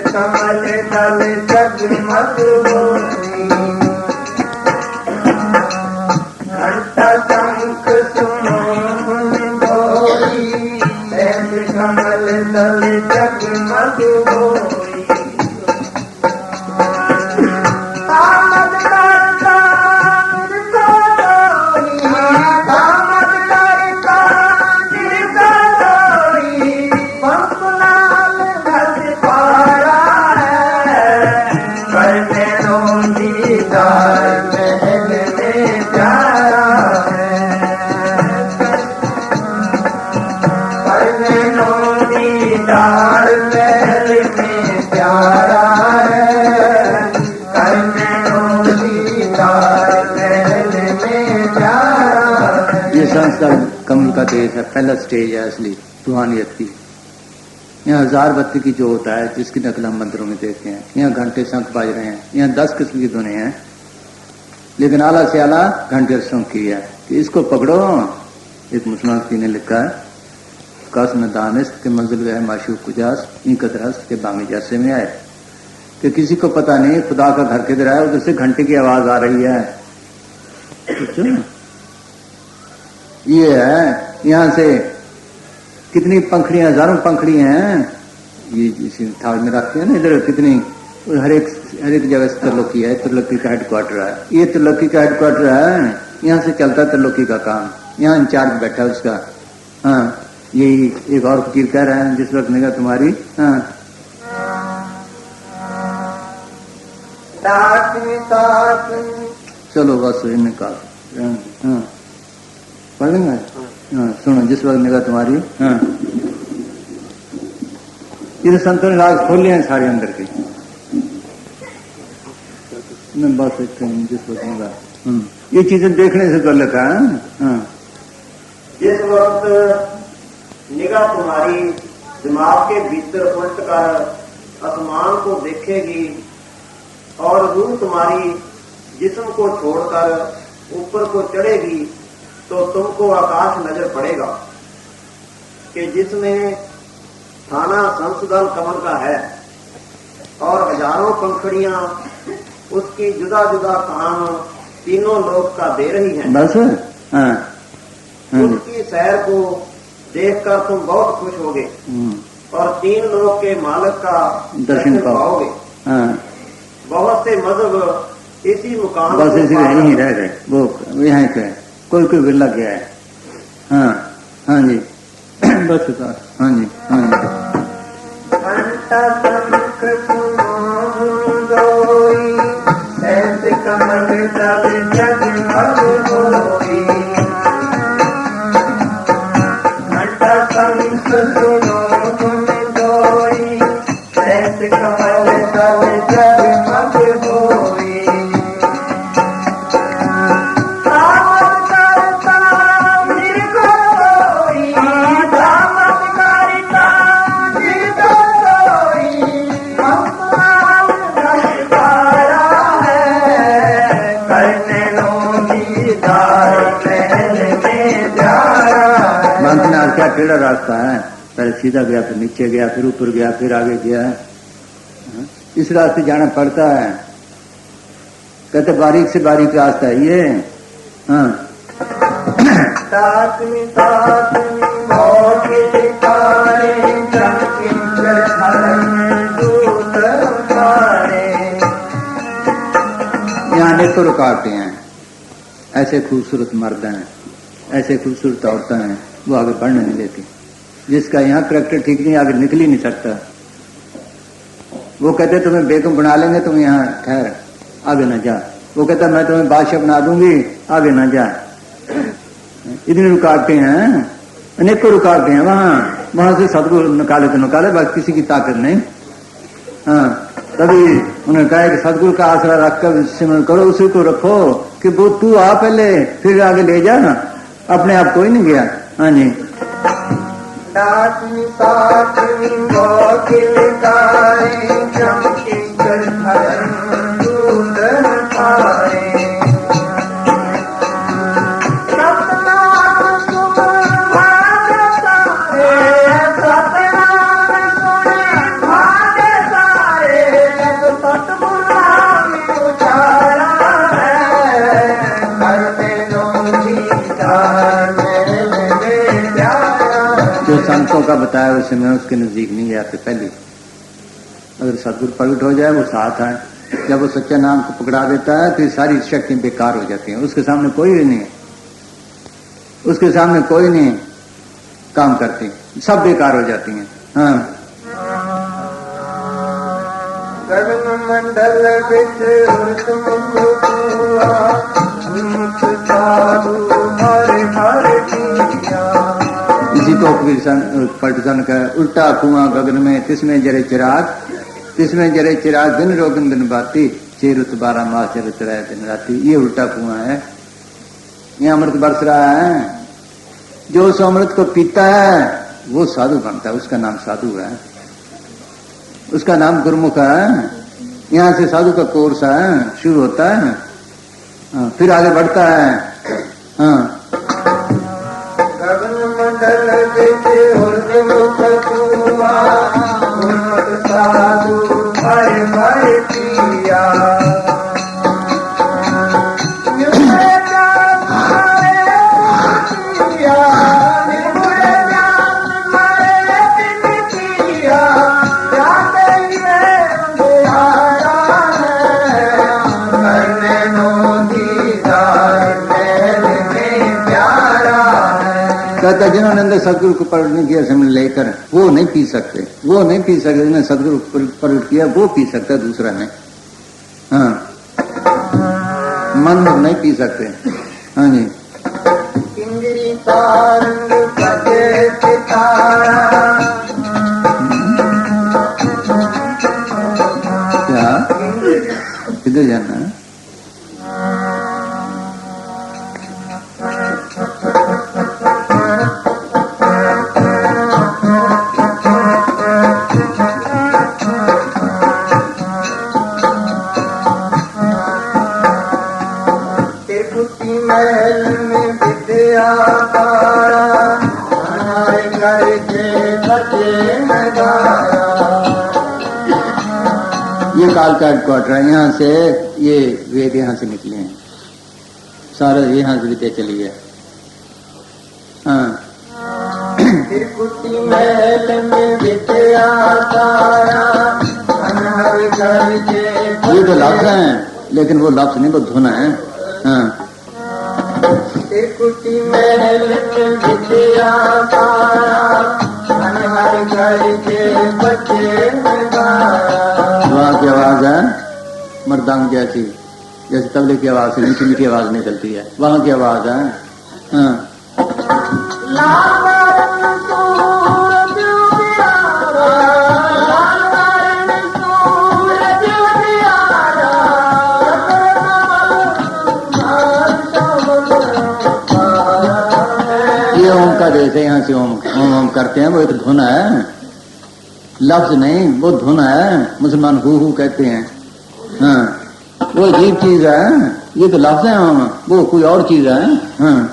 कमल दल जगमग होती, घंटा शंख सुनो धोई, कमल दल जगमग होती। महल में प्यारा है, करने संस्थान कमल का देश है, पहला स्टेज है असली रूहानियत की। यहाँ 1000 बत्ती की जो होता है जिसकी नकल हम मंदिरों में देखते हैं। यहाँ घंटे शंख बाज रहे हैं, यहाँ 10 किस्म की धुनें हैं, लेकिन आला से आला घंटे शंख की है कि इसको पकड़ो। एक मुसलमान की ने लिखा है, कस न दानिश के मंजिल गए माशूक कुजास इन कदरस के बामी जैसे में आए, कि किसी को पता नहीं खुदा का घर किधर है, उधर से घंटे की आवाज आ रही है। ये है, यहाँ से कितनी पंखड़ियां, हजारों पंखड़ियां हैं, ये इसी थाल में रखते हैं ना, इधर कितनी, हर एक जगह से त्रिलोकी है, त्रिलोकी का हेडक्वार्टर है, ये त्रिलोकी का हेडक्वार्टर है, यहाँ से चलता है त्रिलोकी का काम, यहाँ इंचार्ज बैठा है उसका। हाँ, यही एक और फकीर कह रहे हैं, जिस वक्त निगाह तुम्हारी, हाँ चलो बस इनका हाँ पढ़ लेंगे। हाँ सुनो, जिस वक्त निगाह तुम्हारी, हाँ ये संतों ने राज खोल लिए हैं सारे अंदर के, बस जिस वक्त निगाह, ये चीजें देखने से गलत है। हाँ, जिस वक्त निगाह तुम्हारी दिमाग के भीतर उलट कर आसमान को देखेगी और रूह तुम्हारी जिस्म को छोड़कर ऊपर को चढ़ेगी, तो तुमको आकाश नजर पड़ेगा कि जिसमें थाना संसदल कमल का है और हजारों पंखड़ियां उसकी जुदा जुदा काम तीनों लोक का दे रही हैं। बस हाँ, उसकी सैर को देखकर तुम बहुत खुश होगे और 3 लोक के मालिक का दर्शन पाओगे। हाँ, बहुत से मजहब इसी मुकाम बस इसी यहीं रह गए, वो यहाँ के कोई बिरला गया है। हाँ हाँ जी बस हाँ जी हाँ जी। कमल तब जगमग होई, घंटा शंख सुनो तुम दोई, ऐसे कमल तब जगमग होई। क्या टेढ़ा रास्ता है, पहले सीधा गया, फिर नीचे गया, फिर ऊपर गया, फिर आगे गया, इस रास्ते जाना पड़ता है। कहते बारीक से बारीक रास्ता है ये। हाँ यहाँ अनेकों रुकावटें हैं, ऐसे खूबसूरत मर्द हैं, ऐसे खूबसूरत औरतें हैं, वो आगे बढ़ने नहीं देती। जिसका यहाँ करैक्टर ठीक नहीं, आगे निकल ही नहीं सकता। वो कहते तुम्हें बेगम बना लेंगे, तुम यहाँ ठहर, आगे ना जा। वो कहता मैं तुम्हें बादशाह बना दूंगी, आगे ना जा। इतनी रुकावटें हैं, अनेकों रुकावटें हैं। वहां से सदगुरु निकाले तो निकाले, बस किसी की ताकत नहीं। हाँ, तभी उन्होंने कहा कि सदगुरु का आसरा रखकर सिमरन करो, उसी को रखो कि वो तू आ पहले, फिर आगे ले जा, अपने आप कोई नहीं गया। हाँ जी संतों का बताया वैसे मैं उसके नजदीक नहीं जाते। पहले अगर सदगुरु प्रकट हो जाए, वो साथ आए, जब वो सच्चा नाम को पकड़ा देता है तो सारी शक्तियां बेकार हो जाती हैं। उसके सामने कोई नहीं है, उसके सामने कोई नहीं काम करती, सब बेकार हो जाती हैं। हाँ गगन मंडल इसी को पटसन का उल्टा कुआं गगन में, तिसमें जरे चिराग दिन रोगन दिन बाती, 6 रुत 12 मास चरत रहे दिन राती। ये उल्टा कुआं है, यहाँ अमृत बरस रहा है, जो उस अमृत को पीता है वो साधु बनता है, उसका नाम साधु है, उसका नाम गुरुमुख है। यहाँ से साधु का कोर्स है, शुरू होता है, फिर आगे बढ़ता है। हाँ, गगन मंडल देखे गुरुमुख तुआ, गुरुमुख साधु भय भय पिया। कहता जिन्होंने अंदर सदगुरु को प्रकट किया समय लेकर वो नहीं पी सकते, वो नहीं पी सकते, जिन्होंने सदगुरु को प्रकट किया वो पी सकता है, दूसरा नहीं। हाँ, मन नहीं पी सकते। हाँ जी, इंद्री तारंग बजे सितारा, क्या किधर जाना है? महल में विद्या तारा, हमारे घर के बच्चे में गाया। ये काल का हेडक्वार्टर है, यहाँ से ये वेद यहाँ से निकले हैं, सारा यहाँ से विद्या चली है। हाँ, त्रिकुटी महल में विद्या तारा, हमारे घर के ये तो लफ्ज हैं, लेकिन वो लफ्ज नहीं, वो धुन है। हाँ, त्रिकुटी महल में विद्या तारा, हमारे घर के बच्चे में गाया। वहाँ की आवाज है मर्दांग जैसी, जैसे तबले की आवाज से मीठी मीठी आवाज निकलती है, वहाँ की आवाज है। हाँ, ये ओम का देश है, यहाँ से ओम ओम ओम करते हैं, वो एक धुन है, लफ्ज नहीं, वो धुन है। मुसलमान हु कहते हैं। हाँ, वो अजीब चीज है, ये तो लफ्ज है ओम, वो कोई और चीज है। हाँ,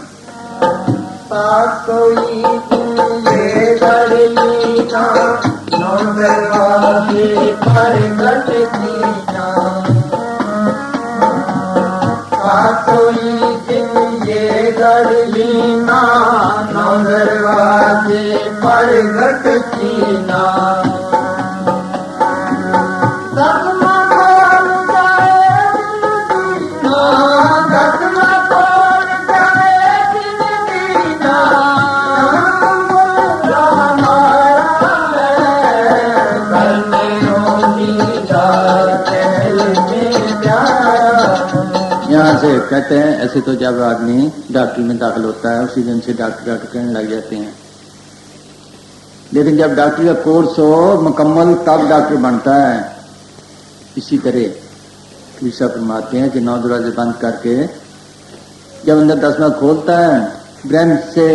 यहाँ से कहते हैं ऐसे तो जब आदमी डॉक्टरी में दाखिल होता है उसी दिन से डॉक्टर कहने लग जाते हैं, लेकिन जब डॉक्टरी का कोर्स हो मुकम्मल तब डॉक्टर बनता है। इसी तरह कृष्ण फरमाते हैं कि 9 दरवाजे बंद करके जब अंदर 10वां खोलता है, ब्रह्म से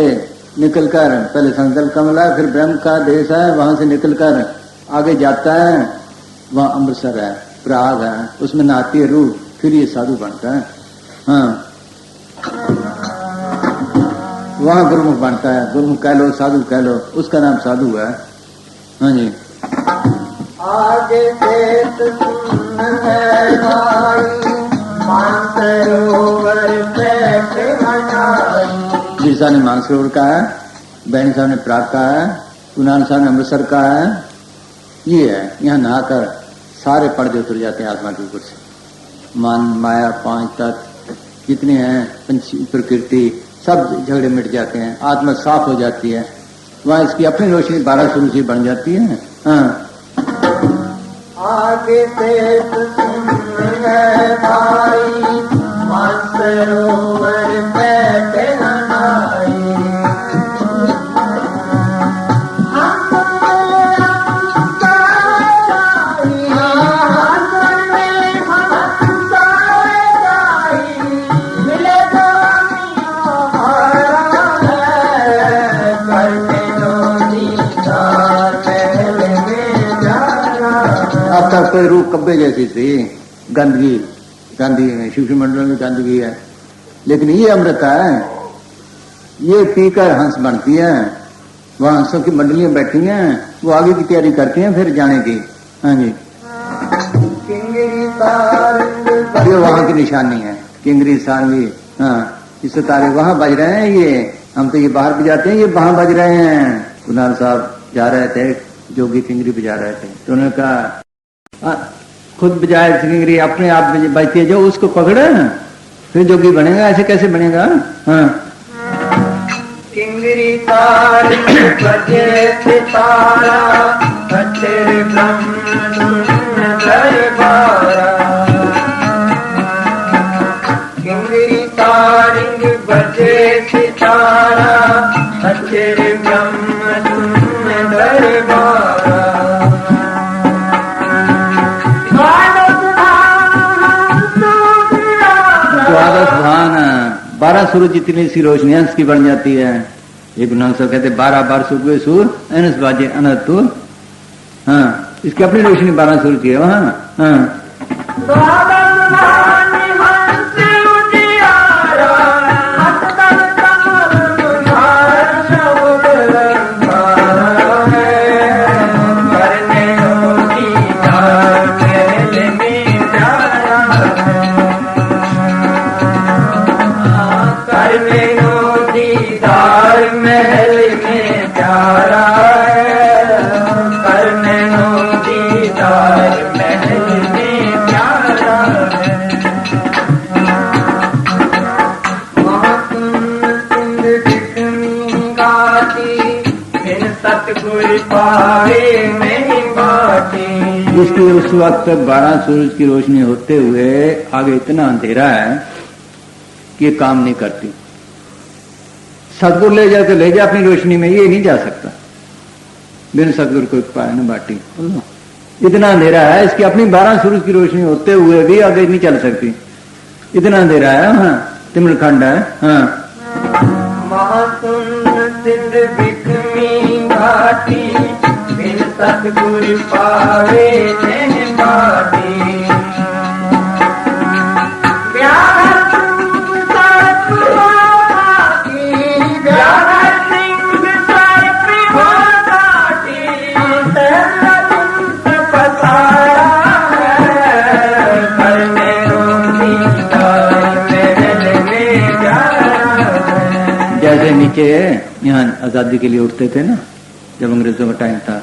निकलकर, पहले संकल्प कमला फिर ब्रह्म का देश है, वहां से निकलकर आगे जाता है, वहां अमृतसर है, प्रयाग है, उसमें नहाती है रूह, फिर ये साधु बनता है। हाँ, वहां गुरुमुख बनता है, गुरुमुख कह लो, साधु कह लो, उसका नाम साधु है। हाँ जी, आगे से है भाई, मानसरोवर बैठे मनाई। जी साहब ने मानसरोवर का है, बहन साहब ने प्राग का है, कुनाल साहब ने अमृतसर का है। ये है, यहाँ नहाकर सारे पर्दे उतर जाते हैं आत्मा के ऊपर से, मान माया 5 तत्व जितने हैं, पंच प्रकृति, सब झगड़े मिट जाते हैं, आत्मा साफ हो जाती है, वहां इसकी अपनी रोशनी 12 शुरू से बन जाती है। हाँ, आगे से है भाई, मानसरोवर बैठे मनाई। तो रूप कब्बे जैसी थी, गंदगी गंदगी में, शिव मंडल में गंदगी है, लेकिन ये अमृत है, ये पीकर हंस बनती है। वहां हंसों की मंडलियां बैठी हैं, वो आगे की तैयारी करती हैं फिर जाने की। हाँ जी, ये वहां की निशानी है, किंगरी सारंगी। हाँ, इस तारे वहां बज रहे हैं, ये हम तो ये बाहर बजाते हैं, ये वहां बज रहे हैं। कुनाल साहब जा रहे थे, जोगी किंगरी बजा रहे थे, तो उन्होंने कहा खुद बजाए किंगरी, अपने आप बजती है, जो उसको पकड़े फिर जोगी बनेगा, ऐसे कैसे बनेगा। हाँ, किंगरी तार बजे सितारा, अचर ब्रह्म दरबारा। किंगरी तारिंग बजे सितारा, अचर ब्रह्म दरबारा। द्वादश भान 12 सूरज जितनी सी रोशनियां इसकी बन जाती है। ये गुनाह सब कहते 12 बार सुबह सूर एनस बाजे अनत तूर। हाँ, इसकी अपनी रोशनी 12 सूरज की है वहां। हाँ, इसकी उस वक्त तक 12 सूरज की रोशनी होते हुए आगे इतना अंधेरा है कि ये काम नहीं करती। सदगुरु ले जाए तो ले जा अपनी रोशनी में, ये नहीं जा सकता बिन सदगुरु को पाए न बाटी। इतना अंधेरा है, इसकी अपनी 12 सूरज की रोशनी होते हुए भी आगे नहीं चल सकती, इतना अंधेरा है। हाँ, तिमलखंड है। हाँ, घाटी बिन सतगुरु पावे नहीं बाटी। जैसे नीचे यहाँ आजादी के लिए उठते थे ना, जब अंग्रेजों का टाइम था,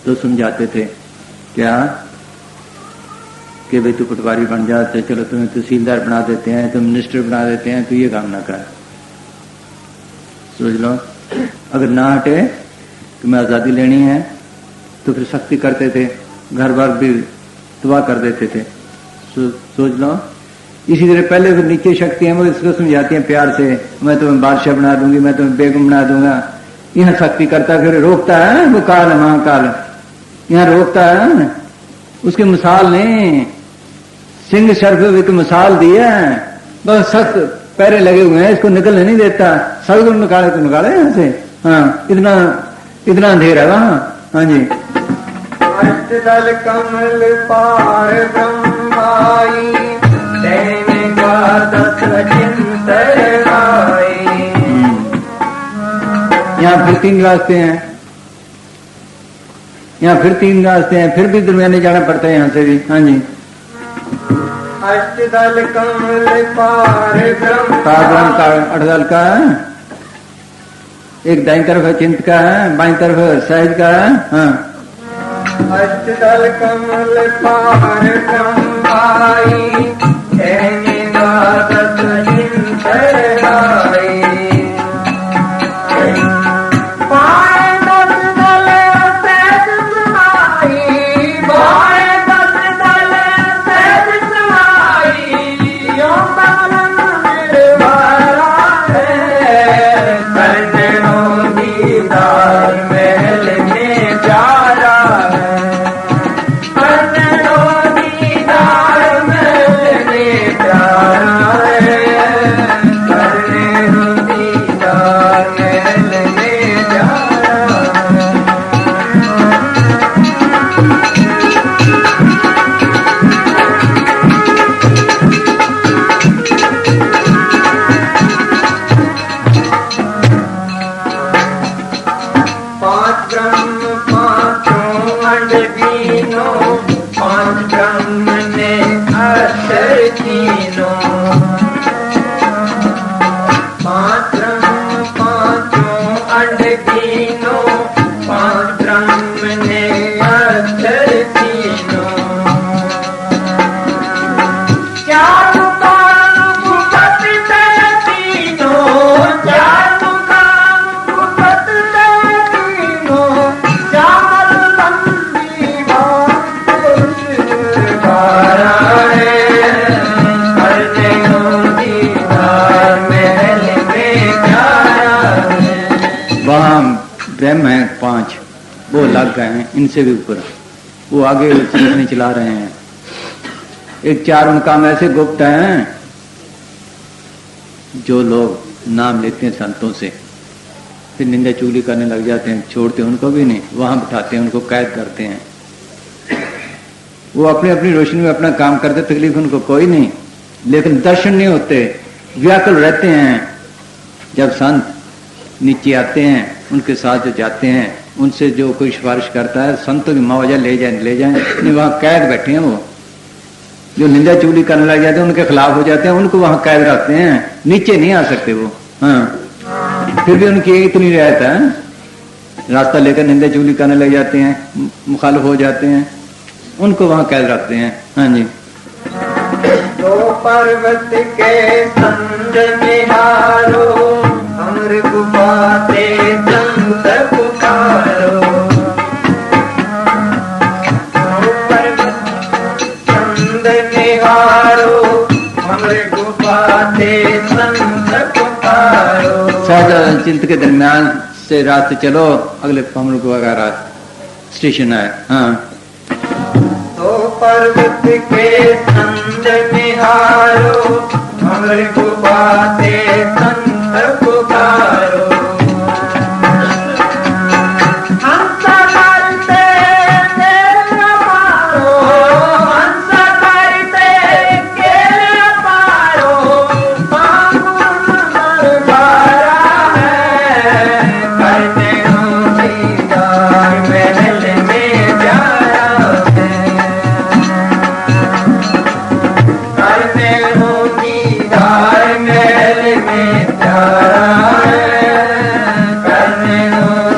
तो समझाते थे क्या कि भाई तू पटवारी बन जाते, चलो तुम्हें तहसीलदार बना देते हैं, तुम मिनिस्टर बना देते हैं, तो ये काम ना कर। सोच लो, अगर ना हटे तुम्हें आजादी लेनी है तो फिर सख्ती करते थे, घर बार भी तबाह कर देते थे। सोच लो, इसी तरह पहले तो नीचे शक्ति है वो इसको समझाती हैं प्यार से, मैं तुम्हें बादशाह बना दूंगी, मैं तुम्हें बेगम बना दूंगा। यहाँ शक्ति करता फिर रोकता है, वो काल है महाकाल, यहाँ रोकता है। उसकी मिसाल ने सिंह सर्फ की मिसाल दी है, बस सख्त पैरे लगे हुए हैं, इसको निकलने नहीं देता। सदगुरु निकाले तो निकाले यहाँ से। हाँ, इतना अंधेरा है वहाँ। हाँ जी, अष्टदल कमल पार ब्रह्माई, यहाँ फिर 3 रास्ते हैं, यहाँ फिर 3 रास्ते हैं, फिर भी दरमियाने जाना पड़ता है यहाँ से भी। हाँ जी, अष्टदल कमल पार अठदल का है, एक दाईं तरफ है चिंत का है, बाईं तरफ सहज का है। हाँ, अष्टदल कमल पार ब्रह्माई, वो लग गए हैं इनसे भी ऊपर, वो आगे नहीं चला रहे हैं। एक चार उनका में ऐसे गुप्त हैं जो लोग नाम लेते हैं संतों से, फिर निंदा चुगली करने लग जाते हैं, छोड़ते उनको भी नहीं, वहां बिठाते हैं, उनको कैद करते हैं। वो अपनी अपनी रोशनी में अपना काम करते, तकलीफ उनको कोई नहीं, लेकिन दर्शन नहीं होते, व्याकुल रहते हैं। जब संत नीचे आते हैं, उनके साथ जो जाते हैं, उनसे जो कोई सिफारिश करता है, संतों की मुआवजा ले जाए नहीं, वहां कैद बैठे हैं। वो जो निंदा चुगली करने लग जाते हैं, उनके खिलाफ हो जाते हैं, उनको वहां कैद रखते हैं, नीचे नहीं आ सकते वो। हाँ, फिर भी उनकी इतनी रियायत है, रास्ता लेकर निंदा चुगली करने लग जाते हैं, मुखालिफ हो जाते हैं, उनको वहां कैद रखते हैं। हाँ जी। तो पर्वत के संग निहारो, अमर गुफाते संग पुकारो। तो पर्वत संग निहारो, अमर गुफाते संग पुकारो। सहज चिंत के दरमियान से रास्ते चलो, अगले हमर गुफा स्टेशन है। हाँ, तो पर्वत के संग निहारो, अमर गुफाते संग पुकारो। हंस करते केल पारो, हंस करते केल पारो, बाबुल बारा है, करने दीदार महल में प्यारा है, करने दीदार महल में प्यारा है, करने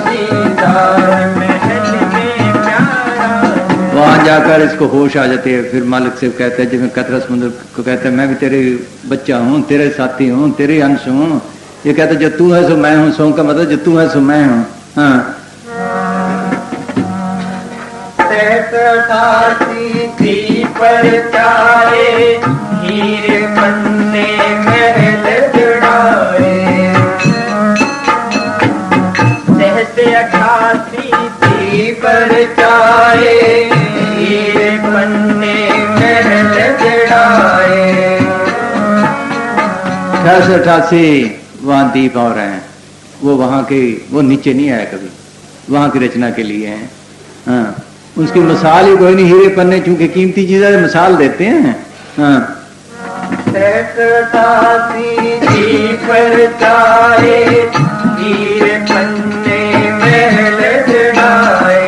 दीदार महल में प्यारा है। वहां जाकर इसको होश आ जाती है। फिर मालिक से कहते हैं, जिसमें कतरा समुद्र को कहते हैं, मैं भी तेरे बच्चा हूँ, तेरे साथी हूँ, तेरे अंश हूँ। ये कहते जो तू है सो मैं हूँ, सो का मतलब जो तू है सो मैं हूँ। हाँ, थी पर चाहे, हीरे पन्ने महल जुड़ाए। 88 थी पर चाहे, हीरे पन्ने महल जुड़ाए। 88 वहां दीप और हैं, वो वहां के, वो नीचे नहीं आया कभी, वहां की रचना के लिए हैं। हाँ, उसकी मिसाल ही कोई नहीं, हीरे पन्ने चूंकि कीमती चीजें मिसाल देते हैं। हाँ, 88 पर चाहे, हीरे पन्ने महल जुड़ाए।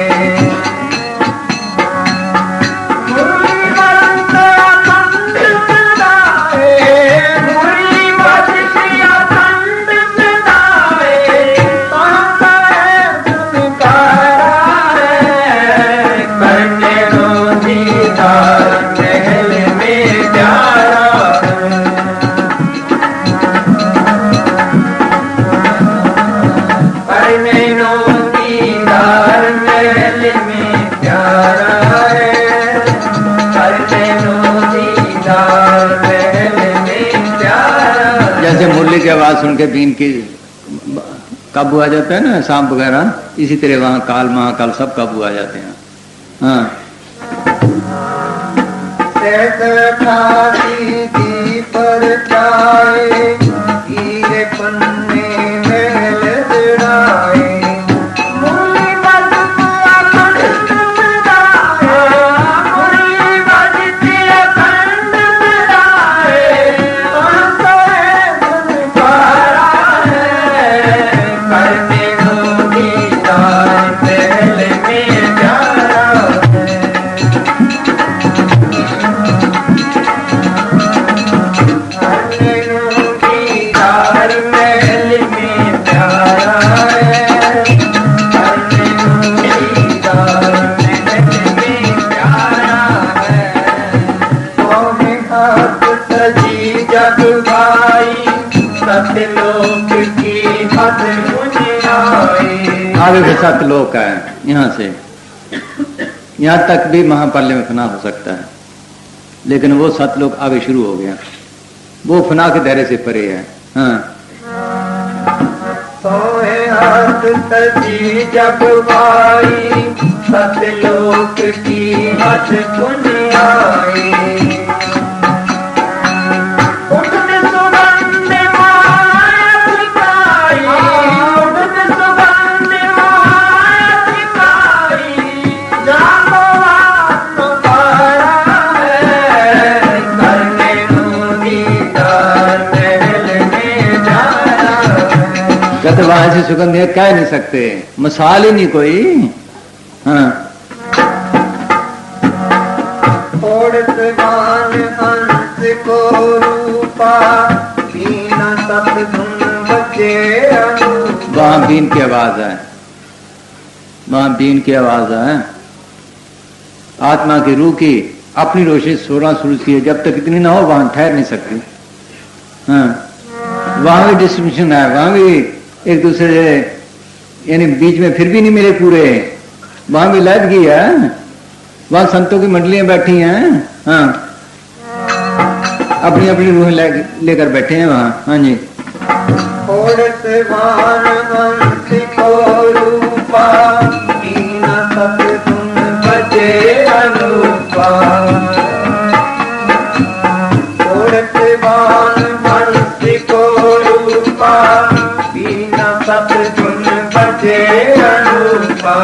मुरली बजते अखंड सदाए, मुरली बजते अखंड सदाए, कहता है पुकारा है, करने दो दीदार महल में प्यारा है, करने दो दीदार महल में प्यारा है, करने दो दीदार महल में प्यारा है। जैसे मुरली की आवाज सुन के बीन की काबू आ जाता है ना, सांप वगैरह, इसी तरह वहां काल महाकाल सब काबू आ जाते हैं। हाँ, 88 पर चाहे, हीरे पन्ने महल जुड़ाए। मुरली बजते अखंड सदाए, मुरली बजते अखंड सदाए, कहता है पुकारा है, करने दो दीदार महल में प्यारा है, दीदार महल में प्यारा है, दीदार महल में प्यारा है। कौन हाथ सजी जग भाई, सतलोक की हद मुझे आई। आगे के सतलोक है, यहाँ से यहाँ तक भी महापाल्य में फना हो सकता है, लेकिन वो सतलोक आगे शुरू हो गया, वो फना के दायरे से परे है। हाँ, सोए हाथ हाथ तजी जग भाई सतलोक की हथ पुन आई उठन सुगंध माया सिकाई उठन सुगंध माया सिकाई जानो तुम्हारा है करने दीदार महल में जाना कहते वहां से सुगंध है कह नहीं सकते, मसाल ही नहीं कोई। हाँ मान हंस को रूपा बीना सतगुण बजे अनूपा। वहां बीन की आवाज है, वहां बीन की आवाज है। आत्मा की रूह की अपनी रोशनी 16 सूरज की है, जब तक इतनी ना हो वहां ठहर नहीं सकती। हाँ वहां भी डिस्ट्रीब्यूशन है, वहां भी एक दूसरे से यानी बीच में फिर भी नहीं मिले पूरे, वहां भी लैदगी है। वहां संतों की मंडलियां बैठी हैं। हाँ अपनी अपनी रूह लेकर बैठे हैं वहां। हाँ जी मान हंस को रूपा बीना सतगुण बजे अनूपा। मान हंस को रूपा बीना सतगुण बजे अनूपा।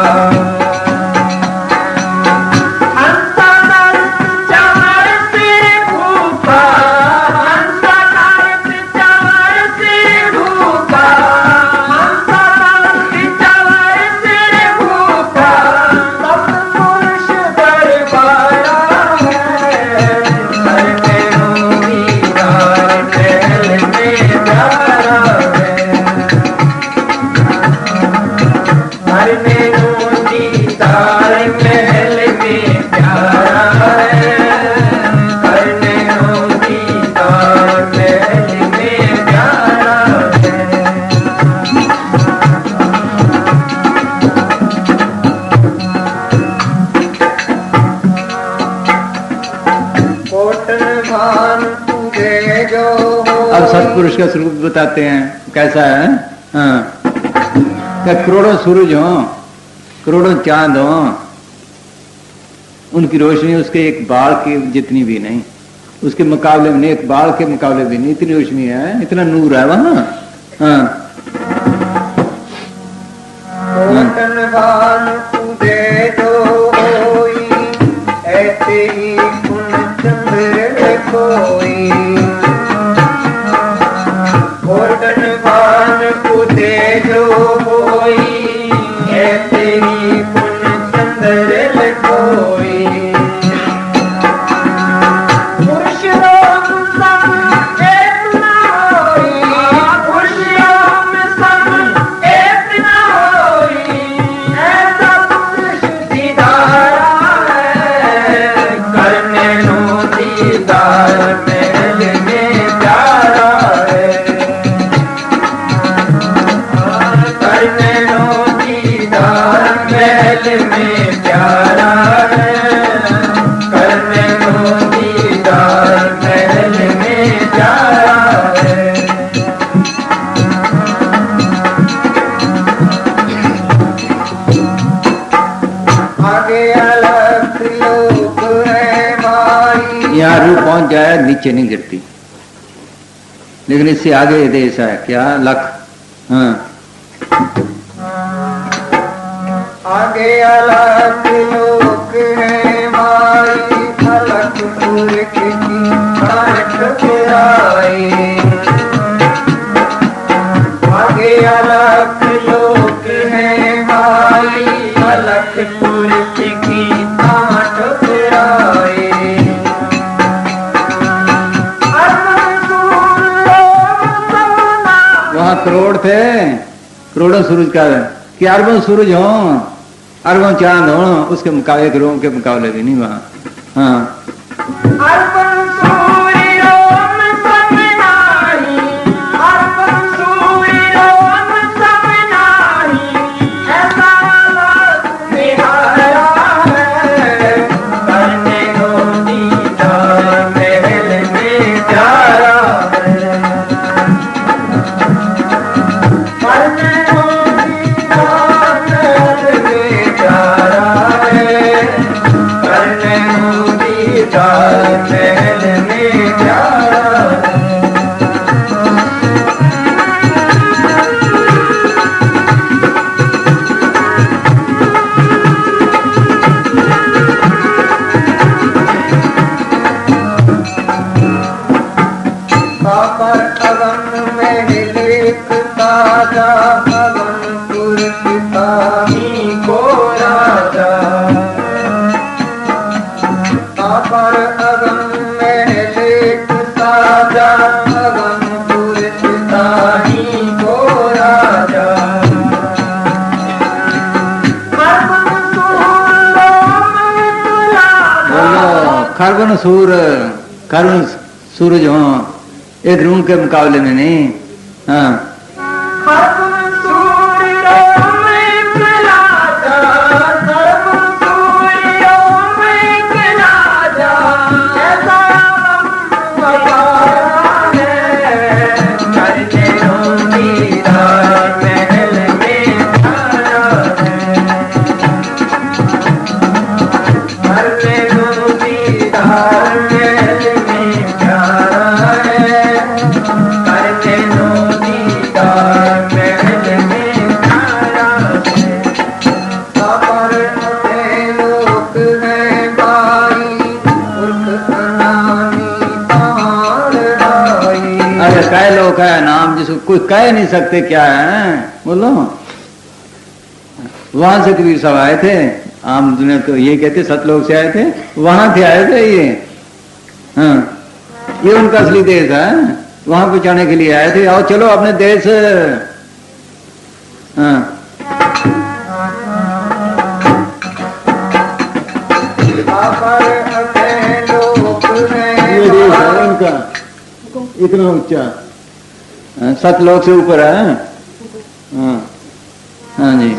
अब सत्पुरुष का स्वरूप बताते हैं कैसा है। हाँ क्या करोड़ों सूरज हो, करोड़ों चांद हो, उनकी रोशनी उसके एक बाल की जितनी भी नहीं, उसके मुकाबले में नहीं, एक बाल के मुकाबले भी नहीं, इतनी रोशनी है, इतना नूर है वहां। हाँ ऐसे ही गुण चंद्र कोई भान कुदे जो कोई ऐसे ही गुण चंद्र कोई। पुरुष राम सब एक न होई, पुरुष राम सब एक न होई, ऐसा पुरुष दीदारा है करने नो दीदार महल में प्यारा है। महल में प्यारा है करने को दीदार महल में प्यारा है। आगे अलग लोग है भाई, यहाँ रूह पहुंच जाए नीचे नहीं गिरती, लेकिन इससे आगे देश है क्या लख। हाँ आगे अलग लोग है भाई अलग पुरख की अलग बुराई। आगे अलग लोग है भाई अलग पुरख की आठ बुराई। वहां करोड़ थे, करोड़ों सूरज का कि अरबों सूरज हो, अरबों चांद हो, उसके मुकाबले करोड़ों के मुकाबले भी नहीं वहां। हाँ अर्पण सूर्य ओम सब नाही, अर्पण सूर्य ओम सब नाही, ऐसा निहारा है करने को दीदार महल में प्यारा है। करने को अगम महल एक ताजा अगमपुर पिताही को राजा पर अगम महल एक ताजा अगमपुर पिताही को राजा खरबन सूरज हो एक रूम के मुकाबले में नहीं। हाँ कह लो क्या नाम जिसको कोई कह नहीं सकते क्या है बोलो। वहां से कबीर साहब आए थे, आम दुनिया तो ये कहते सतलोक से आए थे, वहां थे आए थे ये। हाँ ये उनका असली देश है, वहां पहुंचाने के लिए आए थे। आओ चलो अपने देश। हाँ ये देश है उनका इतना ऊंचा, सतलोक से ऊपर है। हाँ हाँ जी।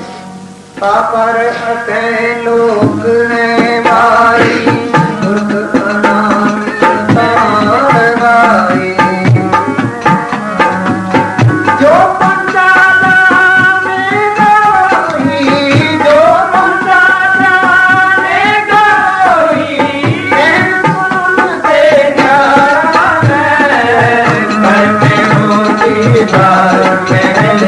पापर अते लोक है मारी मूर्ख अनामी तार गाए जो पंचाला में गई जो पंचाला में गई सुनते प्यारा है करते हो दीदार महल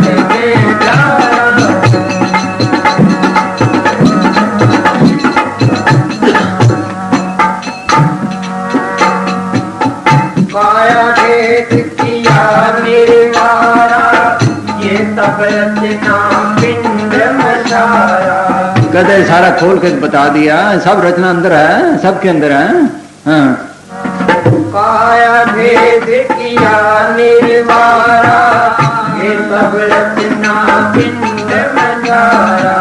में प्यारा है। माया भेद किया निर्वारा ये तब रचना पिंड मचाया। कहते सारा खोल के बता दिया, सब रचना अंदर है, सबके अंदर है। हाँ काया भेद किया निर्वारा ये सब रचना पिंड मचाया।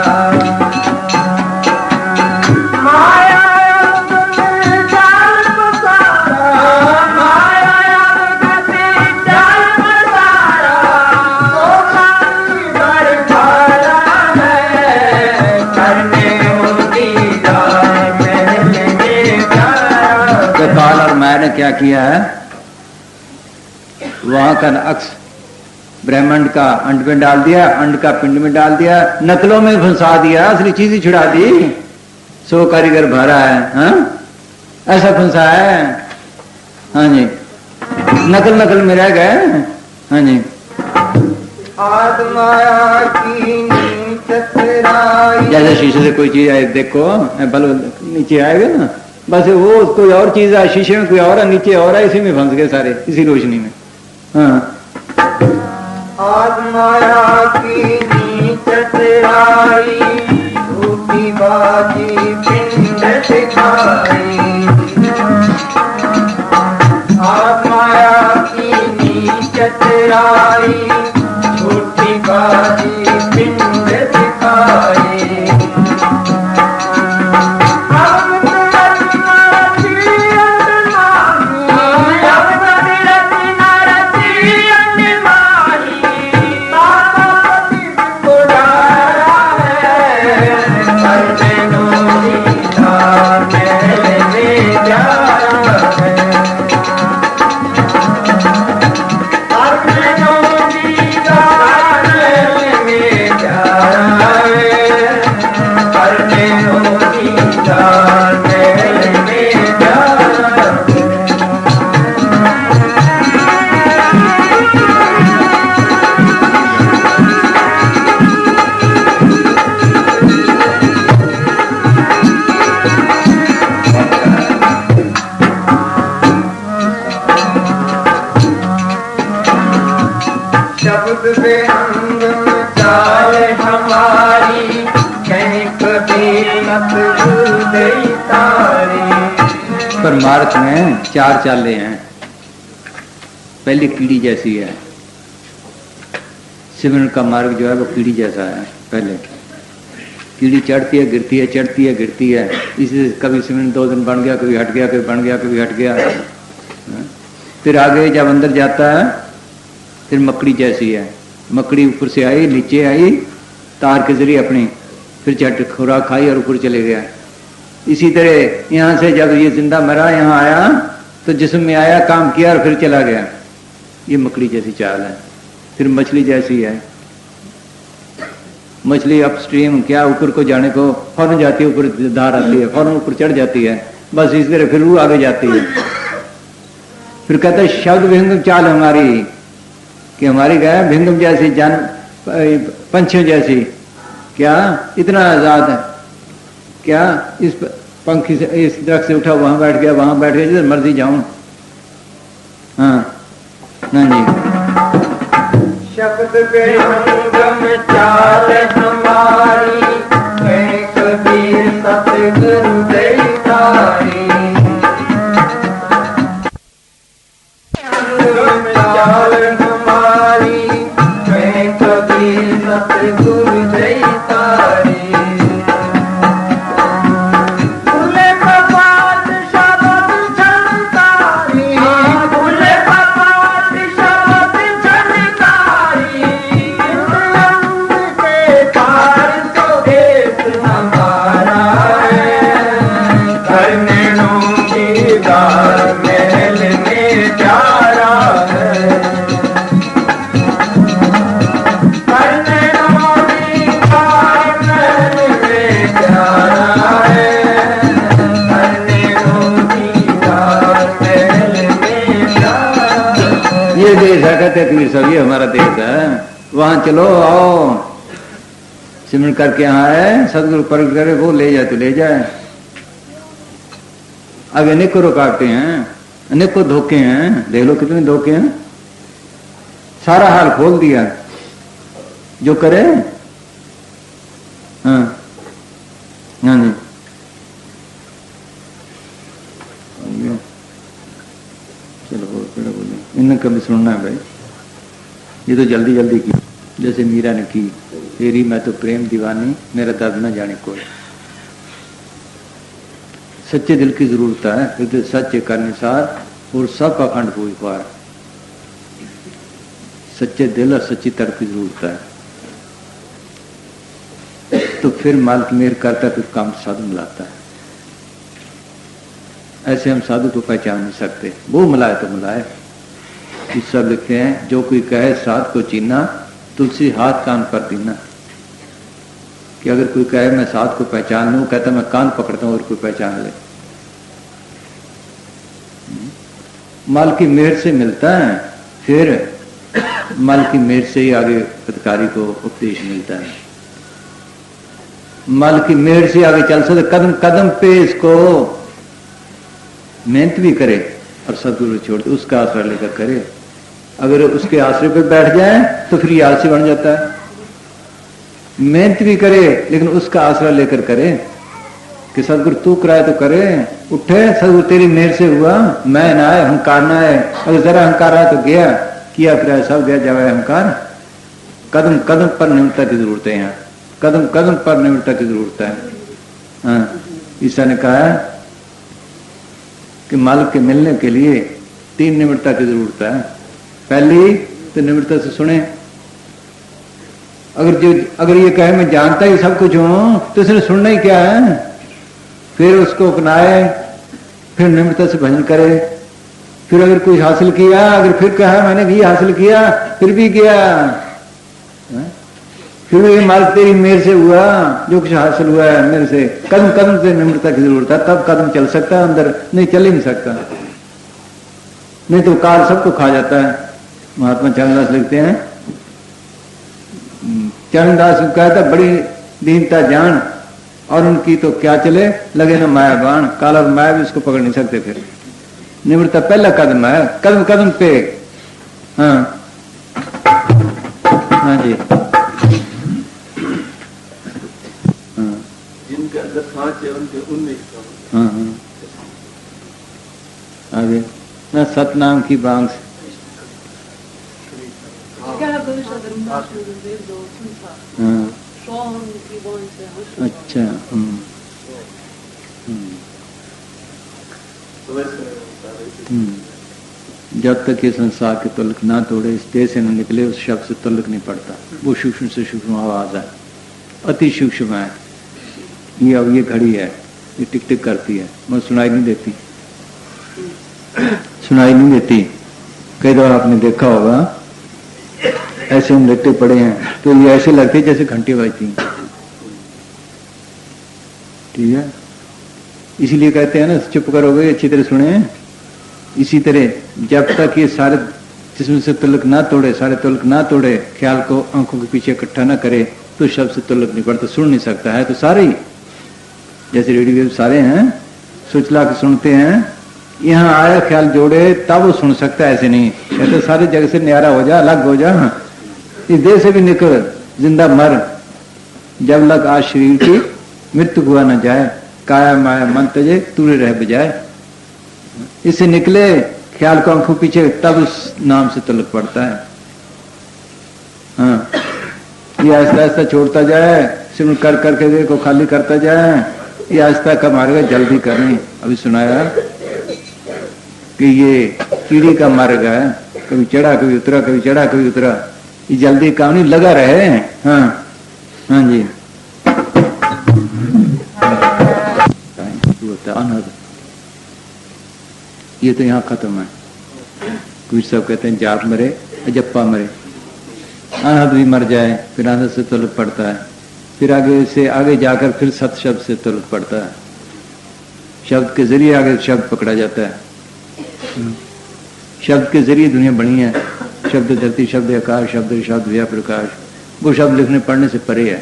काल और माया ने क्या किया है, वहां का अक्स ब्रह्मांड का अंड में डाल दिया, अंड का पिंड में डाल दिया, नकलों में फंसा दिया, असली चीज ही छुड़ा दी। 100 कारीगर भरा है। हाँ ऐसा फंसा है। हाँ जी नकल में रह गए। हाँ जी आत्माया की चतुराई जैसे शीशे से कोई चीज आए देखो बल नीचे आएगा ना, बस वो कोई और चीज है, शीशे में कोई और है, नीचे और है, इसी में फंस गए सारे, इसी रोशनी में। हाँ आत्माया की चतुराई झूठी बाजी पिंड सिखाई। आत्माया की चतुराई झूठी बाजी पिंड सिखाई। चाल हमारी कहीं कबीर सतगुरु दे तारी। परमार्थ में चार चालें हैं। पहली कीड़ी जैसी है, सिमरन का मार्ग जो है वो कीड़ी जैसा है। पहले कीड़ी चढ़ती है गिरती है, चढ़ती है गिरती है, इसी कभी सिमरन 2 दिन बन गया, कभी हट गया, कभी बन गया, कभी हट गया। फिर आगे जब अंदर जाता है फिर मकड़ी जैसी है। मकड़ी ऊपर से आई, नीचे आई तार के जरिए अपनी, फिर झट खुराक खाई और ऊपर चले गया। इसी तरह यहाँ से जब ये जिंदा मरा, यहाँ आया तो जिस्म में आया, काम किया और फिर चला गया। ये मकड़ी जैसी चाल है। फिर मछली जैसी है। मछली अपस्ट्रीम क्या ऊपर को जाने को फौरन जाती है, ऊपर धार आती है, फौरन ऊपर चढ़ जाती है, बस इस तरह फिर वो आगे जाती है। फिर कहते हैं शब्द विहंगम चाल हमारी, कि हमारी गाय भिंगम जैसी, जान पंछियों जैसी। क्या इतना आजाद है, क्या इस पंखी से, इस दरख्त से उठा वहां बैठ गया, वहां बैठ गया, जिधर मर्जी जाऊं। हाँ ना जी। शब्द विहंगम चाल हमारी कहीं कबीर सतगुरु दे तारी। चाल हमारी कहीं कबीर सतगुरु दे तारी। भूले कपाट शब्द झनकारी, भूले कपाट शब्द झनकारी। अंग के पार तो देश हमारा है, करने की गार महल में प्यारा है। करने की गार महल में प्यारा है, करने की गार महल में प्यारा है। ये देश है, कहते कबीर साहब, ये हमारा देश है। वहां चलो आओ, सिमरन करके यहाँ है, सदगुरु प्रकट करे, वो ले जाए तो ले जाए। अब अनेकों रुकावटें हैं, अनेकों धोखे हैं। देख लो कितने धोखे हैं। सारा हाल खोल दिया, जो करे। हाँ हाँ जी। चलो बोले, इन्हें कभी सुनना है भाई। ये तो जल्दी जल्दी की, जैसे मीरा ने की, तेरी मैं तो प्रेम दीवानी, मेरा दर्द न जाने कोई। सच्चे दिल की जरूरत है, हृदय सच्चे करनिसार और सब अखंड पूज पार। सच्चे दिल और सच्ची तर्क की जरूरत है, तो फिर मालिक मेहर करता है, फिर काम साधु मिलाता है। ऐसे हम साधु को पहचान नहीं सकते। वो मिलाए तो मिलाए। इस सब लिखते हैं, जो कोई कहे साध को चीना, तुलसी हाथ कान पर दीना। कि अगर कोई कहे मैं साध को पहचान लूं, कहता मैं कान पकड़ता हूं और कोई पहचान ले। माल की मेहर से मिलता है, फिर माल की मेहर से ही आगे अधिकारी को उपदेश मिलता है। माल की मेहर से आगे चल सकते, कदम कदम पे इसको मेहनत भी करे और सदगुरु छोड़ दे, उसका आश्रय लेकर करे। अगर उसके आश्रय पे बैठ जाए तो फिर ये आलसी बन जाता है। मेहनत भी करे लेकिन उसका आश्रय लेकर करे, कि सदगुरु तू कराए तो करे, उठे सदगुरु तेरी मेहर से हुआ, मैं ना आए, अहंकार ना आए। अगर जरा अहंकार आया तो गया, किया फिर सब गया जावे अहंकार। कदम कदम पर निम्रता की जरूरत है। यहाँ कदम कदम पर निम्रता की जरूरत है। हाँ, ईसा ने कहा कि मालिक के मिलने के लिए 3 निम्रता की जरूरत है। पहली तो निम्रता से सुने। अगर ये कहे मैं जानता ही सब कुछ हूं, तो इसने सुनना ही क्या है। फिर उसको अपनाए, फिर निम्रता से भजन करे। फिर अगर कुछ हासिल किया, अगर फिर कहा मैंने भी हासिल किया, फिर भी किया, फिर ये मालिक तेरी मेहर से हुआ, जो कुछ हासिल हुआ है मेरे से। कदम कदम से निम्रता की जरूरत है, तब कदम चल सकता है अंदर, नहीं चल ही नहीं सकता। नहीं तो काल सबको खा जाता है। महात्मा चरणदास लिखते हैं, चरणदास कहता बड़ी दीनता जान, और उनकी तो क्या चले, लगे ना माया बाण। काल और माया भी उसको पकड़ नहीं सकते। फिर निम्रता पहला कदम है, कदम कदम पे। हाँ हाँ जी। हाँ हाँ आगे ना सतनाम की बांग से हाँ अच्छा जब तक ये संसार के तुलक ना तोड़े, इस देह से न निकले, उस शब्द से तुलक नहीं पड़ता। वो सूक्ष्म से सूक्ष्म आवाज है, अति सूक्ष्म है। ये अब ये घड़ी है, ये टिक टिक करती है, मगर सुनाई नहीं देती, सुनाई नहीं देती। कई बार आपने देखा होगा, ऐसे हम लेटे पड़े हैं तो ये ऐसे लगते जैसे घंटे बजती हैं, ठीक है। इसीलिए कहते हैं ना, चुप करोगे अच्छी तरह सुने। इसी तरह जब तक ये सारे जिसमें से तुलक ना तोड़े, सारे तुलक ना तोड़े, ख्याल को आंखों के पीछे इकट्ठा ना करे, तो शब्द से तुलक नहीं पड़ता, सुन नहीं सकता है। तो सारे ही जैसे रेडियो सारे हैं, सोचला के सुनते हैं, यहाँ आया ख्याल जोड़े तब वो सुन सकता है, ऐसे नहीं। कहते सारे जगह से न्यारा हो जा, अलग हो जा, इस देह से भी निकल, जिंदा मर, जब लग आज शरीर की मृत्यु हुआ न जाए, काया माया मन तजे तूरे रह बजाए। इससे निकले ख्याल को आंखों पीछे, तब उस नाम से तलक पड़ता है। हाँ, ये आहिस्ता आहिस्ता छोड़ता जाए, सिमरन कर करके देखो, खाली करता जाए, ये आहिस्ता का मार्ग है, जल्दी करनी। अभी सुनाया कि ये कीड़ी का मार्ग है, कभी चढ़ा कभी उतरा, कभी चढ़ा कभी उतरा, ये जल्दी काम नहीं, लगा रहे। हाँ हाँ जी, अनहद, ये तो यहाँ खत्म है। कुछ सब कहते हैं जाप मरे, अजप्पा मरे, अनहद भी मर जाए, फिर अनहद से तलक पड़ता है, फिर आगे से आगे जाकर फिर सत शब्द से तलक पड़ता है। शब्द के जरिए आगे शब्द पकड़ा जाता है। शब्द के जरिए दुनिया बनी है। शब्द धरती, शब्द आकाश, शब्द शब्द व्या प्रकाश, वो शब्द लिखने पढ़ने से परे है।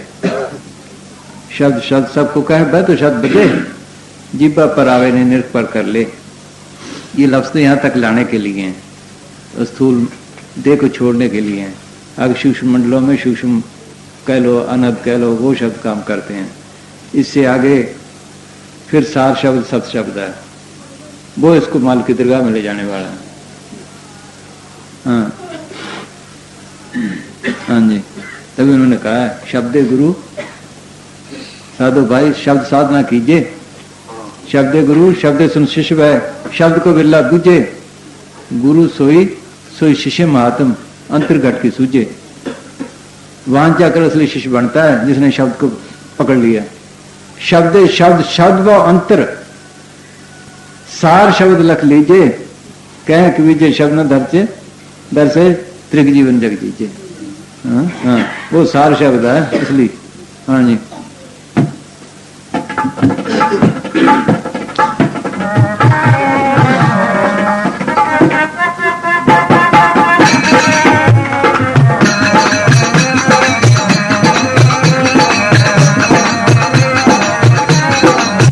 शब्द शब्द सबको कहे बह तो शब्द बजे, जिब्बा पर आवे ने निर्ख पर कर ले। ये लफ्ज तो यहाँ तक लाने के लिए हैं, स्थूल देह को छोड़ने के लिए हैं। आगे सूक्ष्म मंडलों में सूक्ष्म कह लो, अनहद कह लो, वो शब्द काम करते हैं। इससे आगे फिर सार शब्द सत शब्द है, वो इसको माल की दरगाह में ले जाने वाला है। हाँ हाँ जी, तभी उन्होंने कहा है शब्द गुरु साधो भाई, शब्द साधना कीजिए। शब्द गुरु शब्द सुन शिष्य वह, शब्द को बिरला बूझे, गुरु सोई सोई शिष्य महात्म, अंतर्घट की सूझे। वहां जाकर असली शिष्य बनता है जिसने शब्द को पकड़ लिया। शब्द शब्द शब्द व अंतर, सार शब्द लख लीजिए, कह कि विजय शब्द न दर से त्रिक जीवन जग दीजिए। हाँ हाँ, वो सार शब्द है इसलिए। हाँ जी,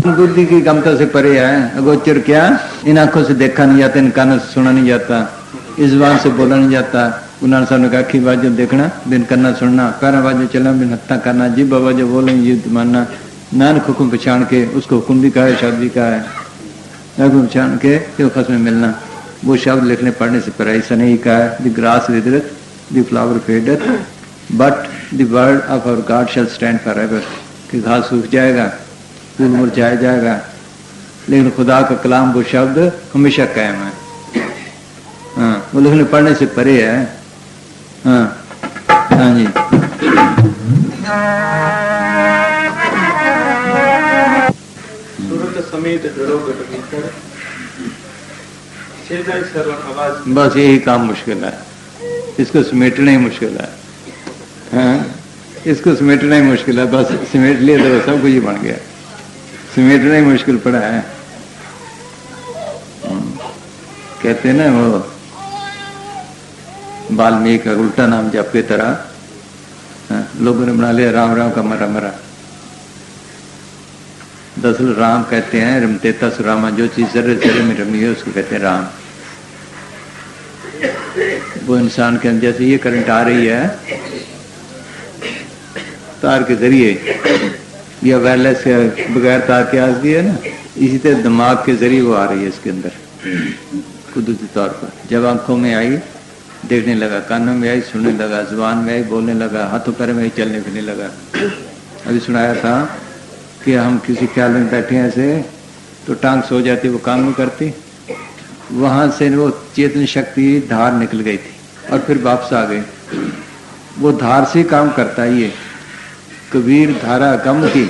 बुद्धि की गमता से परे है। अगोचर क्या, इन आंखों से देखा नहीं जाता, इन कानों से सुना नहीं जाता, इस जुबान से बोला नहीं जाता। गुरु साहब ने कहा अखी बाजो देखना, बिन करना सुनना, पैरा बाजो चलना, बिन हत्था करना, जिब बाजो बोलना, युद्ध मानना। नानक हुक्म पहचान के, उसको हुक्म भी कहा है, शब्द भी कहा है, हुक्म पहचान के तो खस में मिलना। वो शब्द लिखने पढ़ने से परे। ऐसा नहीं कहा है the grass withereth, the flower fadeth, but the word of our God shall stand for ever. कि घास सूख जाएगा, फूल मुरझाया जाएगा, लेकिन खुदा का कलाम, वो शब्द हमेशा कायम है। हाँ, वो लिखने पढ़ने से परे है। हाँ हाँ जी, सूरत समेत जड़ो घट भीतर, सेजय सरवण आवाज। बस यही काम मुश्किल है, इसको समेटना ही मुश्किल है। हाँ, इसको समेटना ही मुश्किल है। बस समेट लिया तो सब कुछ ही बन गया। समेटना ही मुश्किल पड़ा है। कहते ना वो वाल्मीकि का उल्टा नाम जप के तरह लोगों ने बना लिया राम राम का मरा मरा। दरअसल राम कहते हैं रमतेता सुरामा, जो चीज जर्रे जर्रे में रमी है उसको कहते हैं राम। वो इंसान के अंदर जैसे ये करंट आ रही है तार के जरिए, या वायरलेस के बगैर तार के आ गई है ना, इसी तरह दिमाग के जरिए वो आ रही है इसके अंदर कुदरती तौर पर। जब आंखों में आई, देखने लगा, कानों में आई, सुनने लगा, जुबान में आई, बोलने लगा, हाथों पैर में आई, चलने फिरने लगा। अभी सुनाया था कि हम किसी ख्याल में बैठे हैं ऐसे, तो टांग सो जाती, वो काम नहीं करती, वहां से वो चेतन शक्ति धार निकल गई थी और फिर वापस आ गई। वो धार से काम करता है ये। कबीर धारा गम की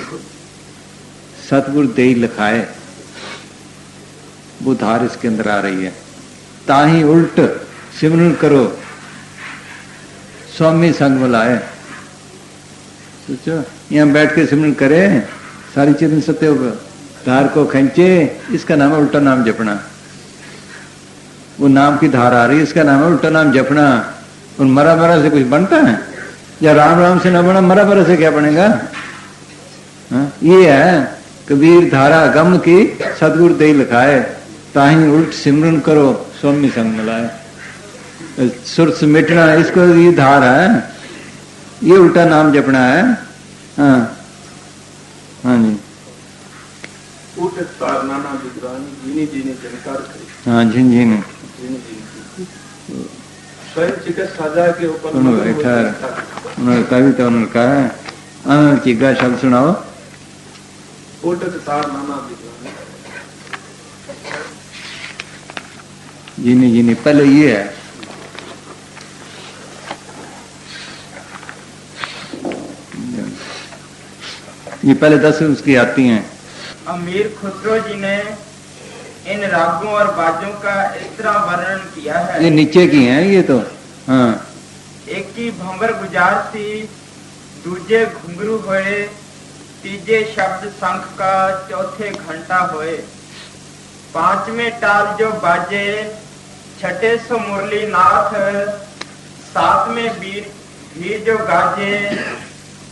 सतगुरु देई लखाए, वो धार इसके अंदर आ रही है। ताही उल्ट सिमरन करो स्वामी संग मिलाए। सोचो यहां बैठ के सिमरन करे, सारी चेतन सत्य धार को खींचे, इसका नाम है उल्टा नाम जपना। वो नाम की धार आ रही है, इसका नाम है उल्टा नाम जपना। और मरा मरा से कुछ बनता है? या राम राम से न बना, मरा मरा से क्या बनेगा? ये है कबीर धारा गम की सतगुरु दे लिखाए, ताही उल्ट सिमरन करो स्वामी संग मिलाए। सुर समेटना, इसको ये धार है, ये उल्टा नाम जपना है। हाँ हाँ जी, उठ तार नाना विद्वान जीनी जीनी जनकार करे। हाँ झिन झिन स्वयं चिकित्सा साजा के ऊपर उन्होंने कविता उन्होंने कहा है, आनंद चिग्गा शब्द सुनाओ। उठ तार नाना विद्वान जीनी जीनी, पहले ये है ये पहले 10 उसकी आती हैं। अमीर खुसरो जी ने इन रागों और बाजों का इस तरह वर्णन किया है। ये नीचे की हैं ये तो। हाँ, एक की भंबर गुजार सी, दूजे घुंघरू होए, तीजे शब्द शंख का, चौथे घंटा होए, पांचवें टाल जो बाजे, छठे सो मुरली नाथ, सातवें वीर जो गाजे,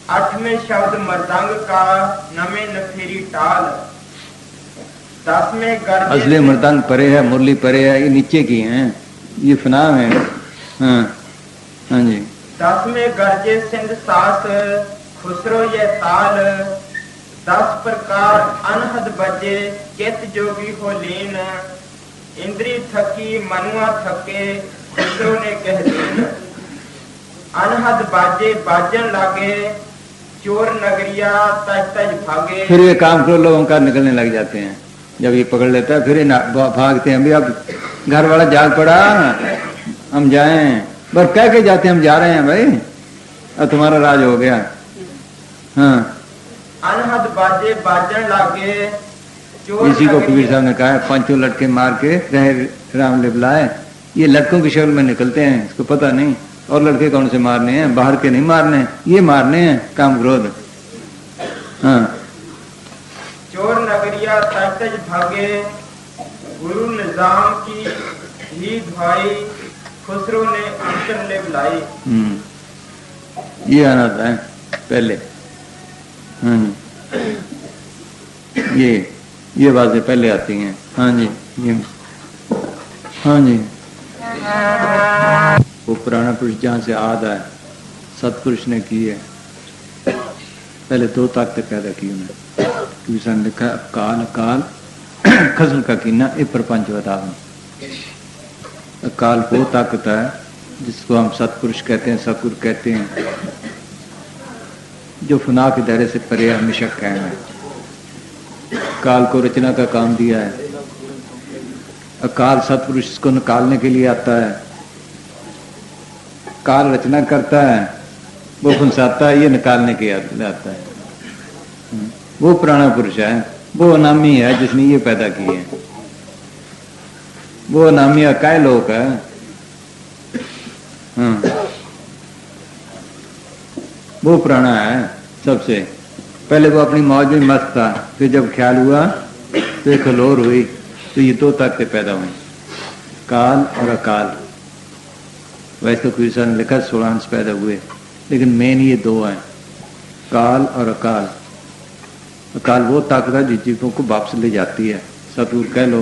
आठवें शब्द मृदंग का, नवें नफेरी टाल, 10वें गर्जे। असली मृदंग परे है, मुरली परे है, ये नीचे की हैं, ये फनाम है। हाँ हाँ जी। 10वें गर्जे सिंध सास, खुसरो ये ताल, 10 प्रकार अनहद बजे, चित जोगी हो लीन, इंद्री थकी मनुआ थके, खुसरो ने कह दीन। अनहद बाजे बाजन लागे, चोर नगरिया तज तज भागे। फिर ये काम करो, लोगों का निकलने लग जाते हैं। जब ये पकड़ लेता है फिर ये भागते हैं। भी अब घर वाला जाग पड़ा, हम जाएं, बस कह के जाते हैं हम जा रहे हैं भाई, अब तुम्हारा राज हो गया। हाँ, अनहद बाजे बाजन लागे, चोर इसी को नगरिया। कबीर साहब ने कहा है, 5 लटके मार के रहे राम लिबलाए। ये लटकों की शक्ल में निकलते हैं, इसको पता नहीं। और लड़के कौन से मारने हैं? बाहर के नहीं मारने, ये मारने हैं काम क्रोध। हाँ, चोर नगरिया तज तज भागे, गुरु निजाम की ही भाई, खुसरो ने अंतर ले बुलाई। ये आना था पहले। हाँ जी, ये बातें पहले आती हैं। हाँ जी, ये हाँ जी। वो पुराना पुरुष जहाँ से आद है, सतपुरुष ने की है। पहले 2 ताकतें पैदा की उन्हें। किसी ने लिखा अकाल अकाल खजल का कीना, ये प्रपंच बता दूं। अकाल वो ताकत है जिसको हम सतपुरुष कहते हैं, सतगुरु कहते हैं, जो फना के दायरे से परे हमेशा कायम है। काल को रचना का काम दिया है। अकाल सतपुरुष इसको निकालने के लिए आता है। काल रचना करता है, वो फंसाता है, ये निकालने के लिए आता है। वो पुराना पुरुष है, वो अनामी है जिसने ये पैदा किए हैं। वो अनामी अकाय लोक है। वो पुराना है सबसे। पहले वो अपनी मौज में मस्त था, फिर जब ख्याल हुआ तो एक खलोर हुई, तो ये 2 ताकतें पैदा हुई, काल और अकाल। वैसे तो कबीर साहब ने लिखा 16 अंश पैदा हुए, लेकिन मेन ये 2 हैं, काल और अकाल। अकाल वो ताकत है जिस जीवों को वापस ले जाती है। सतगुरु कह लो,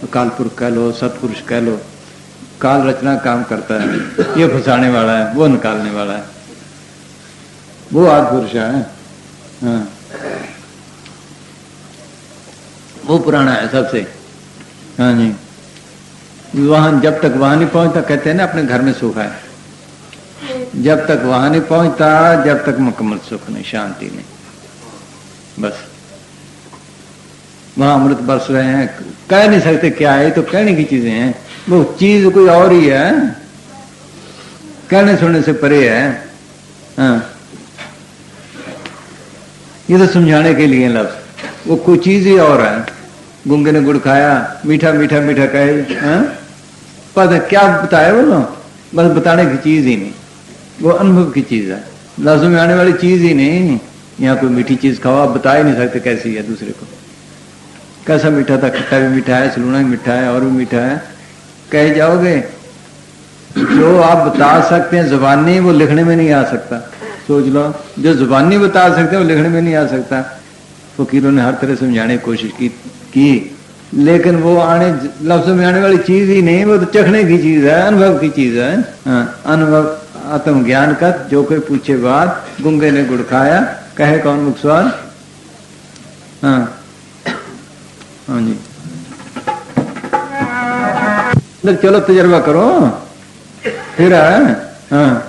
अकाल पुरुष कह लो, सतपुरुष कह लो। काल रचना काम करता है, ये फंसाने वाला है, वो निकालने वाला है, वो आदि पुरुष है। हाँ, वो पुराना है सबसे। हाँ जी, वहां जब तक वहां नहीं पहुंचता, कहते हैं ना अपने घर में सुख है, जब तक वहां नहीं पहुंचता जब तक मुकम्मल सुख नहीं, शांति नहीं। बस वहां अमृत बरस रहे हैं, कह नहीं सकते क्या है, तो कहने की चीजें हैं, वो चीज कोई और ही है, कहने सुनने से परे है। हाँ, ये तो समझाने के लिए लफ्ज, वो कोई चीज ही और है। गूंगे ने गुड़ खाया, मीठा मीठा मीठा कहे, हाँ? पता क्या बताया बोलो, बस बताने की चीज ही नहीं, वो अनुभव की चीज है, लफ्ज में आने वाली चीज ही नहीं। यहाँ कोई मीठी चीज खाओ, आप बता ही नहीं सकते कैसी है दूसरे को, कैसा मीठा था, खट्टा भी मीठा है, सलूना भी मीठा है, और भी मीठा है, कह जाओगे। जो आप बता सकते हैं जुबानी, वो लिखने में नहीं आ सकता। सोच लो, जो जुबानी बता सकते हैं वो लिखने में नहीं आ सकता। फकीरों ने हर तरह समझाने की कोशिश की, लेकिन वो आने लफ्जों में आने वाली चीज ही नहीं, वो तो चखने की चीज है, अनुभव की चीज है। हाँ, अनुभव आत्मज्ञान का जो कोई पूछे बात, गूंगे ने गुड़ खाया, कहे कौन मुख स्वाद। हाँ हाँ जी, चलो तजर्बा करो फिर है। हाँ,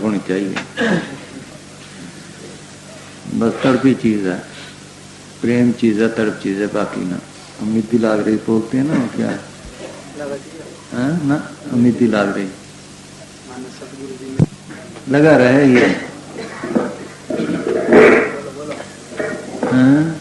होनी चाहिए, बस तड़पी चीज है, प्रेम चीज है, तड़प चीज है, बाकी ना। अमिति लाग रही बोलते हैं ना, क्या है ना, अमिति लाग रही, लगा रहे ये। हाँ?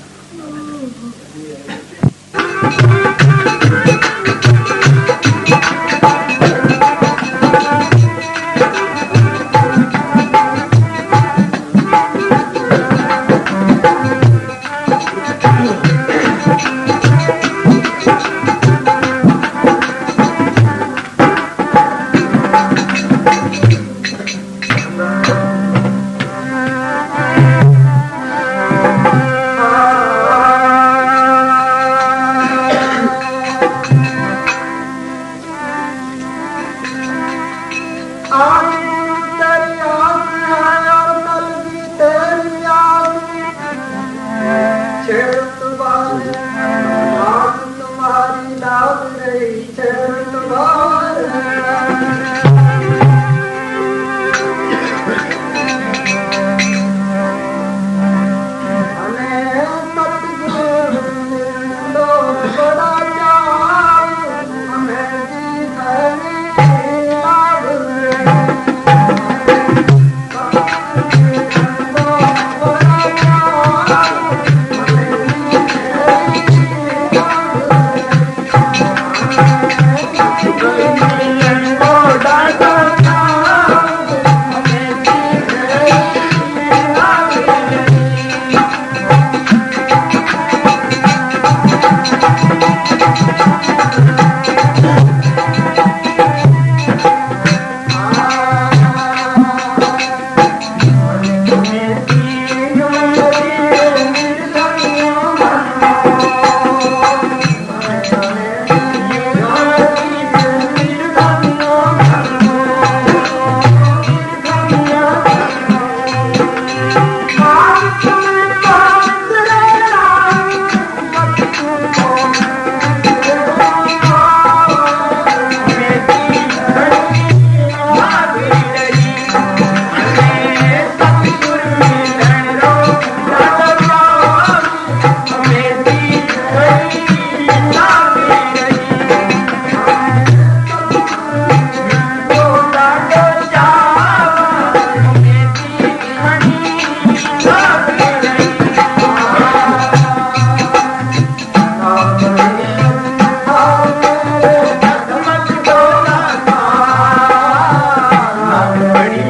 बड़ी